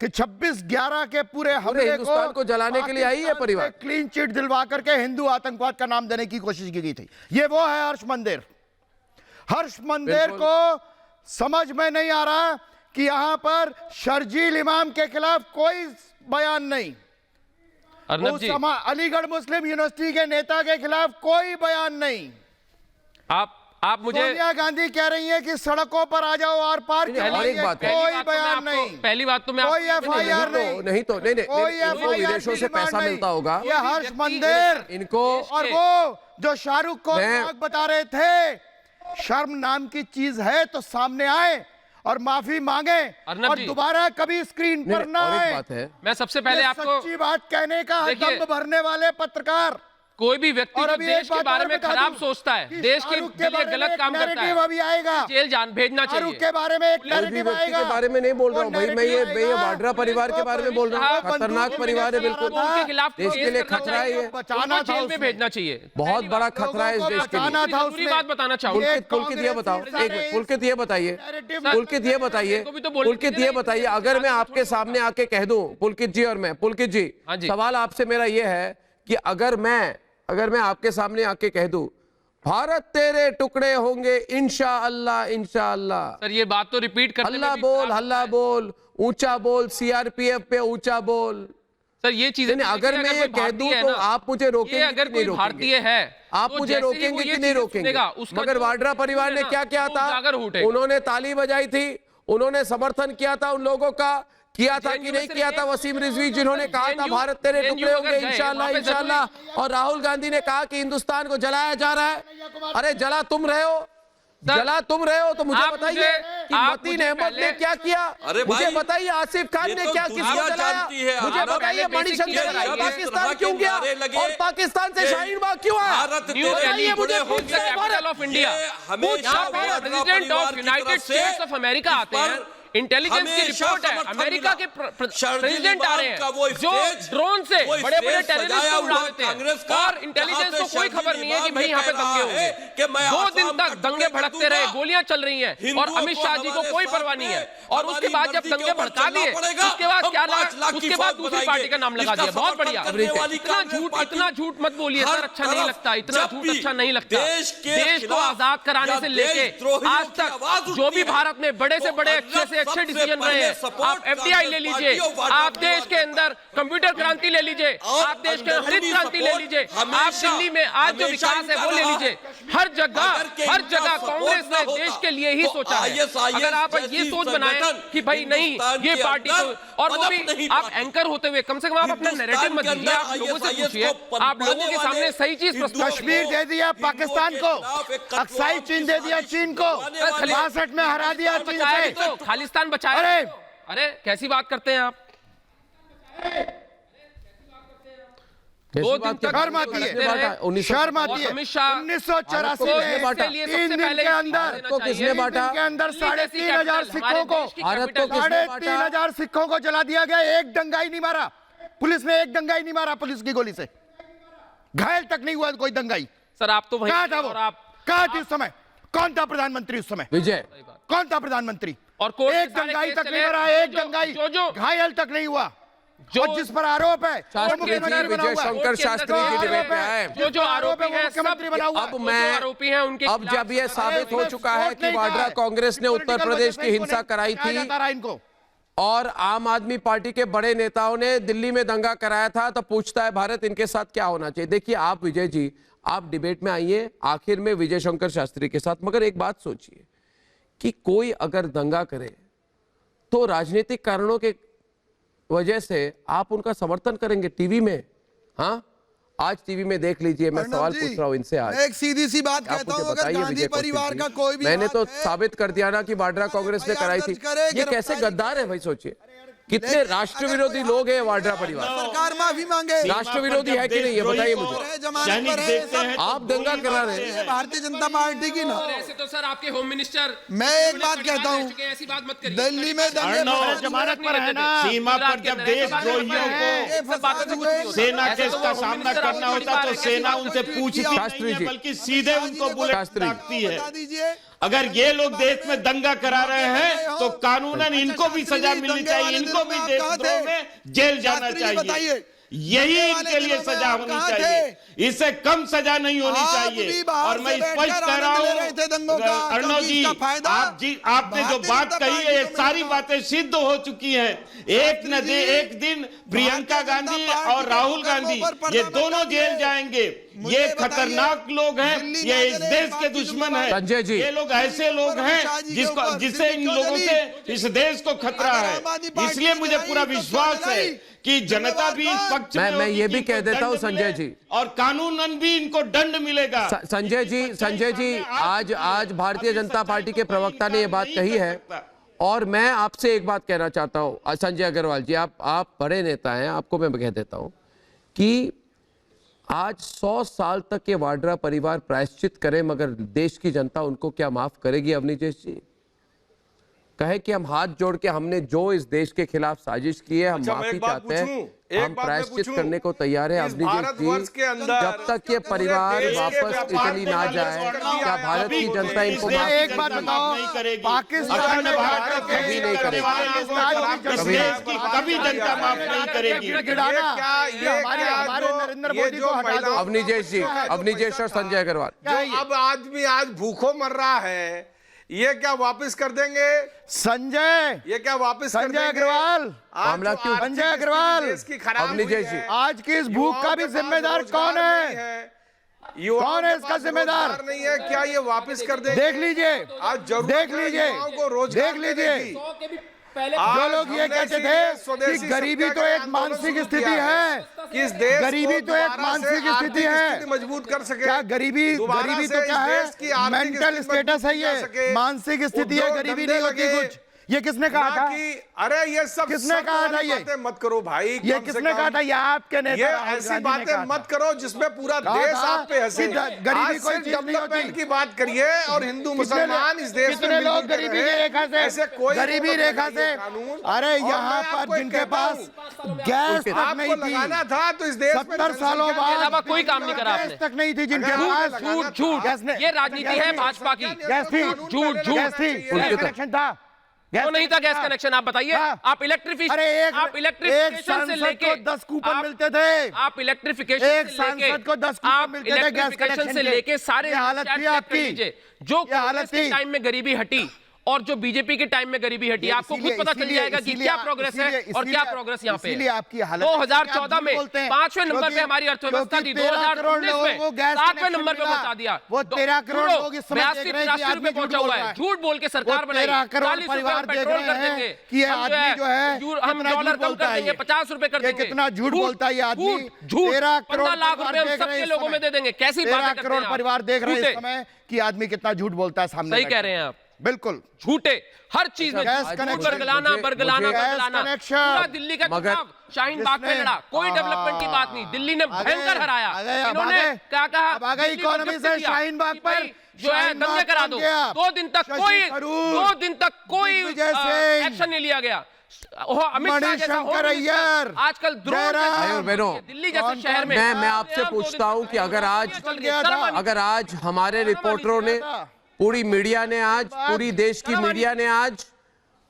Speaker 4: कि 26/11 के पूरे हमले
Speaker 1: हिंदुस्तान को जलाने के लिए आई है परिवार,
Speaker 4: क्लीन चिट दिलवा करके हिंदू आतंकवाद का नाम देने की कोशिश की गई थी। ये वो है हर्ष मंदिर। हर्ष मंदिर को समझ में नहीं आ रहा कि यहां पर शर्जील इमाम के खिलाफ कोई बयान नहीं, अलीगढ़ मुस्लिम यूनिवर्सिटी के नेता के खिलाफ कोई बयान नहीं।
Speaker 12: आप मुझे,
Speaker 4: सोनिया गांधी कह रही है कि सड़कों पर आ जाओ, आर पार कोई बयान नहीं।
Speaker 12: पहली बात तो मैं
Speaker 4: कोई FIR नहीं, कोई
Speaker 1: विदेशों से पैसा मिलता होगा।
Speaker 4: ये हर्ष मंदिर
Speaker 1: इनको,
Speaker 4: और वो जो शाहरुख को बता रहे थे, शर्म नाम की चीज है तो सामने आए और माफी मांगे और दोबारा कभी स्क्रीन पर ना आए।
Speaker 12: मैं सबसे पहले आपको
Speaker 4: सच्ची बात कहने का दम भरने वाले पत्रकार,
Speaker 12: कोई भी व्यक्ति जो देश के बारे में खराब सोचता है, देश के लिए गलत काम करता है,
Speaker 4: अभी आएगा,
Speaker 12: जेल भेजना चाहिए।
Speaker 4: के बारे में एक नैरेटिव आएगा,
Speaker 1: के बारे में नहीं बोल रहा हूँ भाई, मैं ये वाड्रा परिवार के बारे में बोल रहा हूँ। खतरनाक परिवार है, बिल्कुल
Speaker 12: उनके खिलाफ
Speaker 1: देश के लिए खतरा है,
Speaker 4: बचाना था,
Speaker 12: जेल में भेजना चाहिए,
Speaker 1: बहुत बड़ा खतरा है इस देश के लिए।
Speaker 12: पूरी बात बताना चाहूंगा।
Speaker 1: पुलकित ये बताओ, पुलकित ये बताइए, पुलकित ये बताइए, अगर मैं आपके सामने आके कह दूं, पुलकित जी और मैं, पुलकित जी सवाल आपसे मेरा ये है कि अगर मैं आपके सामने आके कह दूं भारत तेरे टुकड़े होंगे इंशाअल्लाह, इंशाअल्लाह,
Speaker 12: सर ये बात तो रिपीट करते
Speaker 1: हल्ला बोल, ऊंचा बोल, CRPF पे ऊंचा बोल,
Speaker 12: सर ये चीजें
Speaker 1: अगर मैं ये कह दूं तो आप मुझे रोकेंगे,
Speaker 12: अगर कोई भारतीय है
Speaker 1: आप मुझे रोकेंगे कि नहीं रोकेंगे? मगर वाड्रा परिवार ने क्या किया था? उन्होंने ताली बजाई थी, उन्होंने समर्थन किया था उन लोगों का, किया था कि नहीं किया था? वसीम रिजवी जिन्होंने कहा था भारत तेरे टुकड़े होंगे इंशाल्लाह इंशाल्लाह, और राहुल गांधी ने कहा कि हिंदुस्तान को जलाया जा रहा है। अरे जला तुम रहे हो, जला तुम रहे हो, तो मुझे बताइए कि मतीन अहमद ने क्या किया? मुझे बताइए आसिफ खान ने क्या किसको जलाया? मुझे बताइए मणिशंकर पाकिस्तान क्यों गया और पाकिस्तान से शाहीन बाग क्यों आया? बताइए मुझे।
Speaker 12: Capital of India, president of United states of America आते हैं, इंटेलिजेंस की रिपोर्ट है, अमेरिका के प्रेसिडेंट आ रहे हैं जो ड्रोन से बड़े बड़े टेररिस्ट को उड़ा देते हैं, और इंटेलिजेंस को कोई खबर नहीं है कि भाई यहाँ पे दंगे होंगे। 2 दिन तक दंगे भड़कते रहे, गोलियां चल रही हैं, और अमित शाह जी को कोई परवाह नहीं है। और उसके बाद जब दंगे भड़का दिए, उसके बाद क्या लगा? उसके बाद दूसरी पार्टी का नाम लगा दिया। बहुत बढ़िया। इतना झूठ मत बोलिए सर, अच्छा नहीं लगता, इतना झूठ अच्छा नहीं लगता। देश को आजाद कराने से लेके आज तक जो भी भारत में बड़े से बड़े अच्छे डिसीजन रहे हैं, आप एफडीआई ले लीजिए, आप देश के अंदर कंप्यूटर क्रांति ले लीजिए, आप देश के हरित क्रांति ले लीजिए, आप दिल्ली में आज जो विकास है वो ले लीजिए। हर जगह कांग्रेस ने देश के लिए ही सोचा है। अगर आप ये सोच बनाए कि भाई नहीं ये पार्टी तो, और वो भी आप एंकर होते हुए कम से कम आप अपना नैरेटिव मत दीजिए, आप लोगों से पूछिए, आप लोगों के सामने सही चीज प्रस्तुत।
Speaker 4: कश्मीर दे दिया पाकिस्तान को, अक्साई चीन दे दिया चीन को, 62 में हरा दिया चीन से,
Speaker 12: खालिस्तान बचाया। अरे कैसी बात करते हैं आप? 2 दिन तक
Speaker 4: शर्म आती है, शर्म आती है। 1984 में 3 दिन के अंदर
Speaker 1: किसने बांटा?
Speaker 4: 3,500 सिखों को, 3,500 सिखों को जला दिया गया। एक डंगा ही नहीं मारा पुलिस ने, एक डंगा ही नहीं मारा पुलिस की गोली से, घायल तक नहीं हुआ कोई दंगाई।
Speaker 12: सर आप तो
Speaker 4: कहां था वो? कहां थे उस समय? कौन था प्रधानमंत्री उस समय?
Speaker 1: विजय
Speaker 4: कौन था प्रधानमंत्री?
Speaker 12: और
Speaker 4: एक दंगाई तक नहीं मरा, एक दंगाई घायल तक नहीं हुआ। और जिस पर आरोप है
Speaker 1: विजय शंकर शास्त्री की डिबेट में आए,
Speaker 12: जो आरोपी है
Speaker 4: मुख्यमंत्री बना हुआ।
Speaker 1: अब मैं
Speaker 12: आरोपी हैं उनके,
Speaker 1: अब जब यह साबित हो चुका है कि वाड्रा कांग्रेस ने उत्तर प्रदेश की हिंसा कराई थी
Speaker 4: इनको,
Speaker 1: और आम आदमी पार्टी के बड़े नेताओं ने दिल्ली में दंगा कराया था, तो पूछता है भारत इनके साथ क्या होना चाहिए? देखिए आप विजय जी, आप डिबेट में आइए आखिर में विजय शंकर शास्त्री के साथ, मगर एक बात सोचिए कि कोई अगर दंगा करे तो राजनीतिक कारणों के वजह से आप उनका समर्थन करेंगे टीवी में? हाँ, आज टीवी में देख लीजिए, मैं सवाल पूछ रहा हूं इनसे आज।
Speaker 8: एक सीधी सी बात कहता हूं, अगर गांधी परिवार का कोई भी
Speaker 1: मैंने तो साबित कर दिया ना कि वाड्रा कांग्रेस ने कराई थी। ये कैसे गद्दार है भाई? सोचिए कितने राष्ट्र विरोधी लोग हैं वाड्रा परिवार।
Speaker 8: सरकार माफी मांगे,
Speaker 1: राष्ट्र विरोधी है कि नहीं ये बताइए मुझे। आप दंगा करा रहे हैं
Speaker 8: भारतीय जनता पार्टी की ना।
Speaker 12: ऐसे तो सर आपके होम मिनिस्टर,
Speaker 8: मैं एक बात कहता हूँ,
Speaker 12: ऐसी बात मत करिए।
Speaker 8: दिल्ली में दंगे
Speaker 4: जमानत पर है ना,
Speaker 6: सीमा पर जब देशद्रोहियों को सेना के का सामना करना होता तो सेना उनसे पूछती नहीं है, बल्कि सीधे उनको बुलेट लगती है। अगर ये लोग देश में दंगा करा रहे हैं तो कानूनन इनको भी सजा मिलनी चाहिए, इनको भी देशद्रोह में जेल जाना चाहिए। यही इनके लिए सजा होनी चाहिए, इससे कम सजा नहीं होनी चाहिए। और मैं स्पष्ट कह रहा हूं अर्णव जी, आपने जो बात कही है, ये सारी बातें सिद्ध हो चुकी हैं। एक दिन प्रियंका गांधी और राहुल गांधी ये दोनों जेल जाएंगे। ये खतरनाक लोग हैं, ये इस देश के दुश्मन हैं।
Speaker 1: संजय जी,
Speaker 6: ये लोग ऐसे लोग हैं जिससे इन लोगों से इस देश को खतरा है। इसलिए मुझे पूरा विश्वास है कि जनता भी इस पक्ष में
Speaker 1: मैं ये भी कह देता हूं संजय जी,
Speaker 6: और कानूनन भी इनको दंड मिलेगा।
Speaker 1: संजय जी आज भारतीय जनता पार्टी के प्रवक्ता ने ये बात कही है, और मैं आपसे एक बात कहना चाहता हूं संजय अग्रवाल जी, आप बड़े नेता हैं, आपको मैं कह देता हूं कि आज 100 साल तक ये वाड्रा परिवार प्रायश्चित करे, मगर देश की जनता उनको क्या माफ करेगी? अवनीश जी कहे कि हम हाथ जोड़ के हमने जो इस देश के खिलाफ साजिश की है, हम माफी चाहते हैं, हम प्रायश्चित करने को तैयार है। अवनीश जी, जब तक ये परिवार वापस इटली ना जाए, क्या भारत की जनता इनको माफ?
Speaker 4: एक बात बताओ, पाकिस्तान ने
Speaker 1: कभी नहीं करेगी,
Speaker 6: कभी जनता माफ नहीं करेगी।
Speaker 4: हमारे नरेंद्र मोदी को हटा दो।
Speaker 1: अवनीश जी और संजय अग्रवाल,
Speaker 7: अब आदमी आज भूखों मर रहा है, ये क्या वापस कर देंगे?
Speaker 4: संजय,
Speaker 7: ये क्या वापस कर
Speaker 4: संजय
Speaker 7: देंगे?
Speaker 4: अग्रवाल,
Speaker 1: मामला क्यों?
Speaker 4: संजय अग्रवाल,
Speaker 7: देश की खराब
Speaker 1: अवनी
Speaker 7: हुई
Speaker 1: जय
Speaker 7: है।
Speaker 1: जी।
Speaker 4: आज की इस भूख का भी
Speaker 7: युवाओं के पास
Speaker 4: जिम्मेदार
Speaker 7: रोजगार
Speaker 4: कौन
Speaker 7: नहीं
Speaker 4: है?
Speaker 7: युवाओं
Speaker 4: कौन है
Speaker 7: के
Speaker 4: इसका
Speaker 7: पास
Speaker 4: जिम्मेदार?
Speaker 7: रोजगार नहीं है, क्या ये वापस कर देंगे?
Speaker 4: देख लीजिए,
Speaker 7: आज जरूरत
Speaker 4: देख
Speaker 7: है
Speaker 4: लीजिए,
Speaker 7: युवाओं को रोजगार
Speaker 4: देख लीजिए।
Speaker 7: देने की।
Speaker 4: जो लोग ये कहते थे कि गरीबी तो एक मानसिक स्थिति है,
Speaker 7: कि इस देश
Speaker 4: गरीबी
Speaker 7: को
Speaker 4: तो एक
Speaker 7: दोबारा
Speaker 4: मानसिक
Speaker 7: से
Speaker 4: स्थिति
Speaker 7: आर्थिक
Speaker 4: है।
Speaker 7: स्थिति मजबूत कर सके।
Speaker 4: क्या गरीबी
Speaker 7: दोबारा
Speaker 4: तो
Speaker 7: से
Speaker 4: क्या
Speaker 7: इस
Speaker 4: है?
Speaker 7: देश की आर्थिक
Speaker 4: मेंटल
Speaker 7: स्थिति
Speaker 4: स्टेटस है
Speaker 7: मजबूत कर
Speaker 4: ये,
Speaker 7: सके।
Speaker 4: मानसिक स्थिति है,
Speaker 7: उद्योग
Speaker 4: गरीबी
Speaker 7: धंधे
Speaker 4: नहीं होती
Speaker 7: लगे।
Speaker 4: कुछ। ये किसने कहा था?
Speaker 7: अरे ये सब
Speaker 4: किसने कहा था ये?
Speaker 7: बातें मत करो भाई।
Speaker 4: ये
Speaker 7: कम से
Speaker 4: किसने
Speaker 7: कम
Speaker 4: कहा था? ये आपके नेता
Speaker 7: ये
Speaker 4: राहुल
Speaker 7: ऐसी
Speaker 4: गांधी ने
Speaker 7: बातें
Speaker 4: कहा
Speaker 7: मत
Speaker 4: था।
Speaker 7: करो जिसमें पूरा
Speaker 4: कहा
Speaker 7: देश
Speaker 4: था
Speaker 7: आप पे हंसे।
Speaker 4: कि गरीबी
Speaker 7: आज
Speaker 4: कोई
Speaker 7: सिर्फ
Speaker 4: चीज नहीं होती।
Speaker 7: डेवलपमेंट की बात करिए और हिंदू मुसलमान इस देश में
Speaker 4: कितने लोग
Speaker 7: मिलजुल के
Speaker 4: गरीबी
Speaker 7: रहे।
Speaker 4: की रेखा से,
Speaker 7: ऐसे कोई
Speaker 4: गरीबी
Speaker 7: मत
Speaker 4: रेखा
Speaker 7: लगाइए
Speaker 4: से,
Speaker 7: कानून।
Speaker 4: अरे
Speaker 7: और
Speaker 4: यहाँ
Speaker 7: मैं
Speaker 4: पर
Speaker 7: आपको
Speaker 4: जिनके
Speaker 7: कहता
Speaker 4: पास
Speaker 7: हूं,
Speaker 4: गैस तक
Speaker 7: आपको
Speaker 4: नहीं
Speaker 7: लगाना
Speaker 4: थी,
Speaker 7: था तो इस देश में
Speaker 4: 70 सालों
Speaker 7: जनसंख्या
Speaker 4: बाद
Speaker 7: के
Speaker 12: अलावा कोई काम नहीं करा
Speaker 4: गैस
Speaker 12: आपने।
Speaker 4: तक नहीं थी जिनके
Speaker 7: अगर
Speaker 4: पास।
Speaker 7: झूठ,
Speaker 12: झूठ,
Speaker 4: गैस ने-
Speaker 12: ये राजनीति है भाजपा की।
Speaker 4: गैस थी,
Speaker 12: झूठ, झूठ।
Speaker 4: गैस थी,
Speaker 7: उनके
Speaker 4: कनेक्शन था,
Speaker 12: क्यों नहीं था गैस कनेक्शन? आप बताइए।
Speaker 4: हाँ।
Speaker 12: आप इलेक्ट्रिफिकेशन,
Speaker 4: अरे
Speaker 12: आप
Speaker 4: एक
Speaker 12: इलेक्ट्रिफिकेशन से
Speaker 4: सांसद
Speaker 12: लेके
Speaker 4: को 10 कूपन
Speaker 12: आप-
Speaker 4: मिलते थे।
Speaker 12: आप इलेक्ट्रिफिकेशन
Speaker 4: एक
Speaker 12: से लेके,
Speaker 4: सांसद को 10 कूपन
Speaker 12: आप
Speaker 4: मिलते थे गैस
Speaker 12: इलेक्ट्रिफिकेशन
Speaker 4: कनेक्शन
Speaker 12: से
Speaker 4: के।
Speaker 12: लेके सारे
Speaker 4: ये हालत
Speaker 12: चेक
Speaker 4: थी
Speaker 12: कर
Speaker 4: आपकी।
Speaker 12: लीजिए। जो
Speaker 4: ये हालत
Speaker 12: कांग्रेस के
Speaker 4: थी।
Speaker 12: टाइम में गरीबी हटी और जो बीजेपी के टाइम में गरीबी हटी, आपको खुद पता चल जाएगा कि क्या प्रोग्रेस है और क्या प्रोग्रेस यहाँ पे है।
Speaker 4: इसीलिए आपकी हालत
Speaker 12: 2014 में 5वें नंबर पे हमारी अर्थव्यवस्था थी, 2019 में 7वें नंबर पे पहुंचा दिया।
Speaker 4: वो 13 करोड़ लोग इस समय देख
Speaker 12: 82
Speaker 4: रहे हैं कि
Speaker 12: 83
Speaker 4: आदमी
Speaker 12: रुपए पहुंचा
Speaker 4: झूठ
Speaker 12: हुआ
Speaker 4: बोल रहा
Speaker 12: है।
Speaker 4: है।
Speaker 12: झूठ बोल के सरकार बनाई।
Speaker 4: 13 करोड़
Speaker 12: 40 रुपए
Speaker 4: परिवार देख
Speaker 12: पेट्रोल
Speaker 4: रहे
Speaker 12: कर
Speaker 4: हैं
Speaker 12: देंगे।
Speaker 4: कि ये
Speaker 12: हम
Speaker 4: आदमी जो है
Speaker 12: हम
Speaker 4: कितना
Speaker 12: डॉलर
Speaker 4: झूठ
Speaker 12: कम
Speaker 4: बोलता
Speaker 12: कर
Speaker 4: है
Speaker 12: देंगे,
Speaker 4: ये।
Speaker 12: 50 रुपए कर
Speaker 4: ये
Speaker 12: देंगे।
Speaker 4: कितना झूठ बोलता है ये आदमी।
Speaker 12: झूठ
Speaker 4: 13 करोड़
Speaker 12: 15 लाख रुपए हम
Speaker 4: देख रहे हैं
Speaker 12: सबके
Speaker 4: इस
Speaker 12: लोगों में
Speaker 4: समय।
Speaker 12: दे देंगे। कैसी
Speaker 4: 13
Speaker 12: बातें करते
Speaker 4: करोड़
Speaker 12: हैं आप?
Speaker 4: परिवार देख रहे हैं इस
Speaker 12: झूठे।
Speaker 4: समय कि आदमी कितना झूठ बोलता है सामने
Speaker 12: सही
Speaker 4: बैठ
Speaker 12: कह
Speaker 4: के।
Speaker 12: रहे हैं आप।
Speaker 4: बिल्कुल
Speaker 12: झूठे हर चीज में
Speaker 4: गैस
Speaker 12: झूठ,
Speaker 4: कनेक्शन,
Speaker 12: बरगलाना
Speaker 1: मुझे
Speaker 12: बरगलाना
Speaker 4: गैस
Speaker 12: बरगलाना।
Speaker 4: कनेक्शन।
Speaker 12: पूरा दिल्ली का
Speaker 1: मगर
Speaker 12: चुनाव शाहीन बाग में
Speaker 4: जिसने-
Speaker 12: लड़ा, कोई डेवलपमेंट की बात नहीं। दिल्ली ने भयंकर हराया। इन्होंने क्या कहा?
Speaker 4: अब आ गए
Speaker 12: दिल्ली को
Speaker 4: इकोनॉमी
Speaker 12: गिफ्ट
Speaker 4: से
Speaker 12: दिया
Speaker 4: शाहीन बाग
Speaker 12: कि
Speaker 4: पर
Speaker 12: भाई जो है
Speaker 4: शाहीन
Speaker 12: दंगे
Speaker 4: बाग
Speaker 12: करा
Speaker 4: बन
Speaker 12: दो।
Speaker 4: गया।
Speaker 12: 2 दिन तक
Speaker 4: शशि
Speaker 12: कोई
Speaker 4: थरूर,
Speaker 12: 2 दिन तक कोई
Speaker 4: दिग्विजय सिंह,
Speaker 12: एक्शन नहीं लिया गया। अमित शाह जैसा
Speaker 4: मणिशंकर
Speaker 12: होम मिनिस्टर,
Speaker 4: अय्यर,
Speaker 12: आजकल ड्रोन
Speaker 4: जयराम,
Speaker 12: जैसा-
Speaker 1: भाइयों और बहनों,
Speaker 12: दिल्ली जैसे शहर में
Speaker 1: मैं आपसे पूछता हूं कि अगर आज हमारे रिपोर्टरों ने, पूरी मीडिया ने आज, पूरी देश की मीडिया ने आज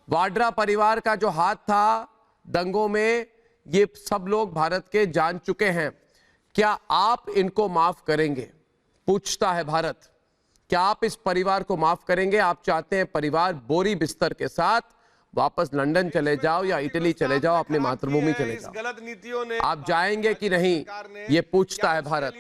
Speaker 1: वाड्रा परिवार का जो हाथ था दंगों में, ये सब लोग भारत के जान चुके हैं, क्या आप इनको माफ करेंगे? पूछता है भारत, क्या आप इस परिवार को माफ करेंगे? आप चाहते हैं परिवार बोरी बिस्तर के साथ वापस लंदन चले जाओ या इटली चले जाओ, अपने मातृभूमि चले जाओ?
Speaker 7: गलत नीतियों ने
Speaker 1: आप जाएंगे कि नहीं, ये पूछता है भारत।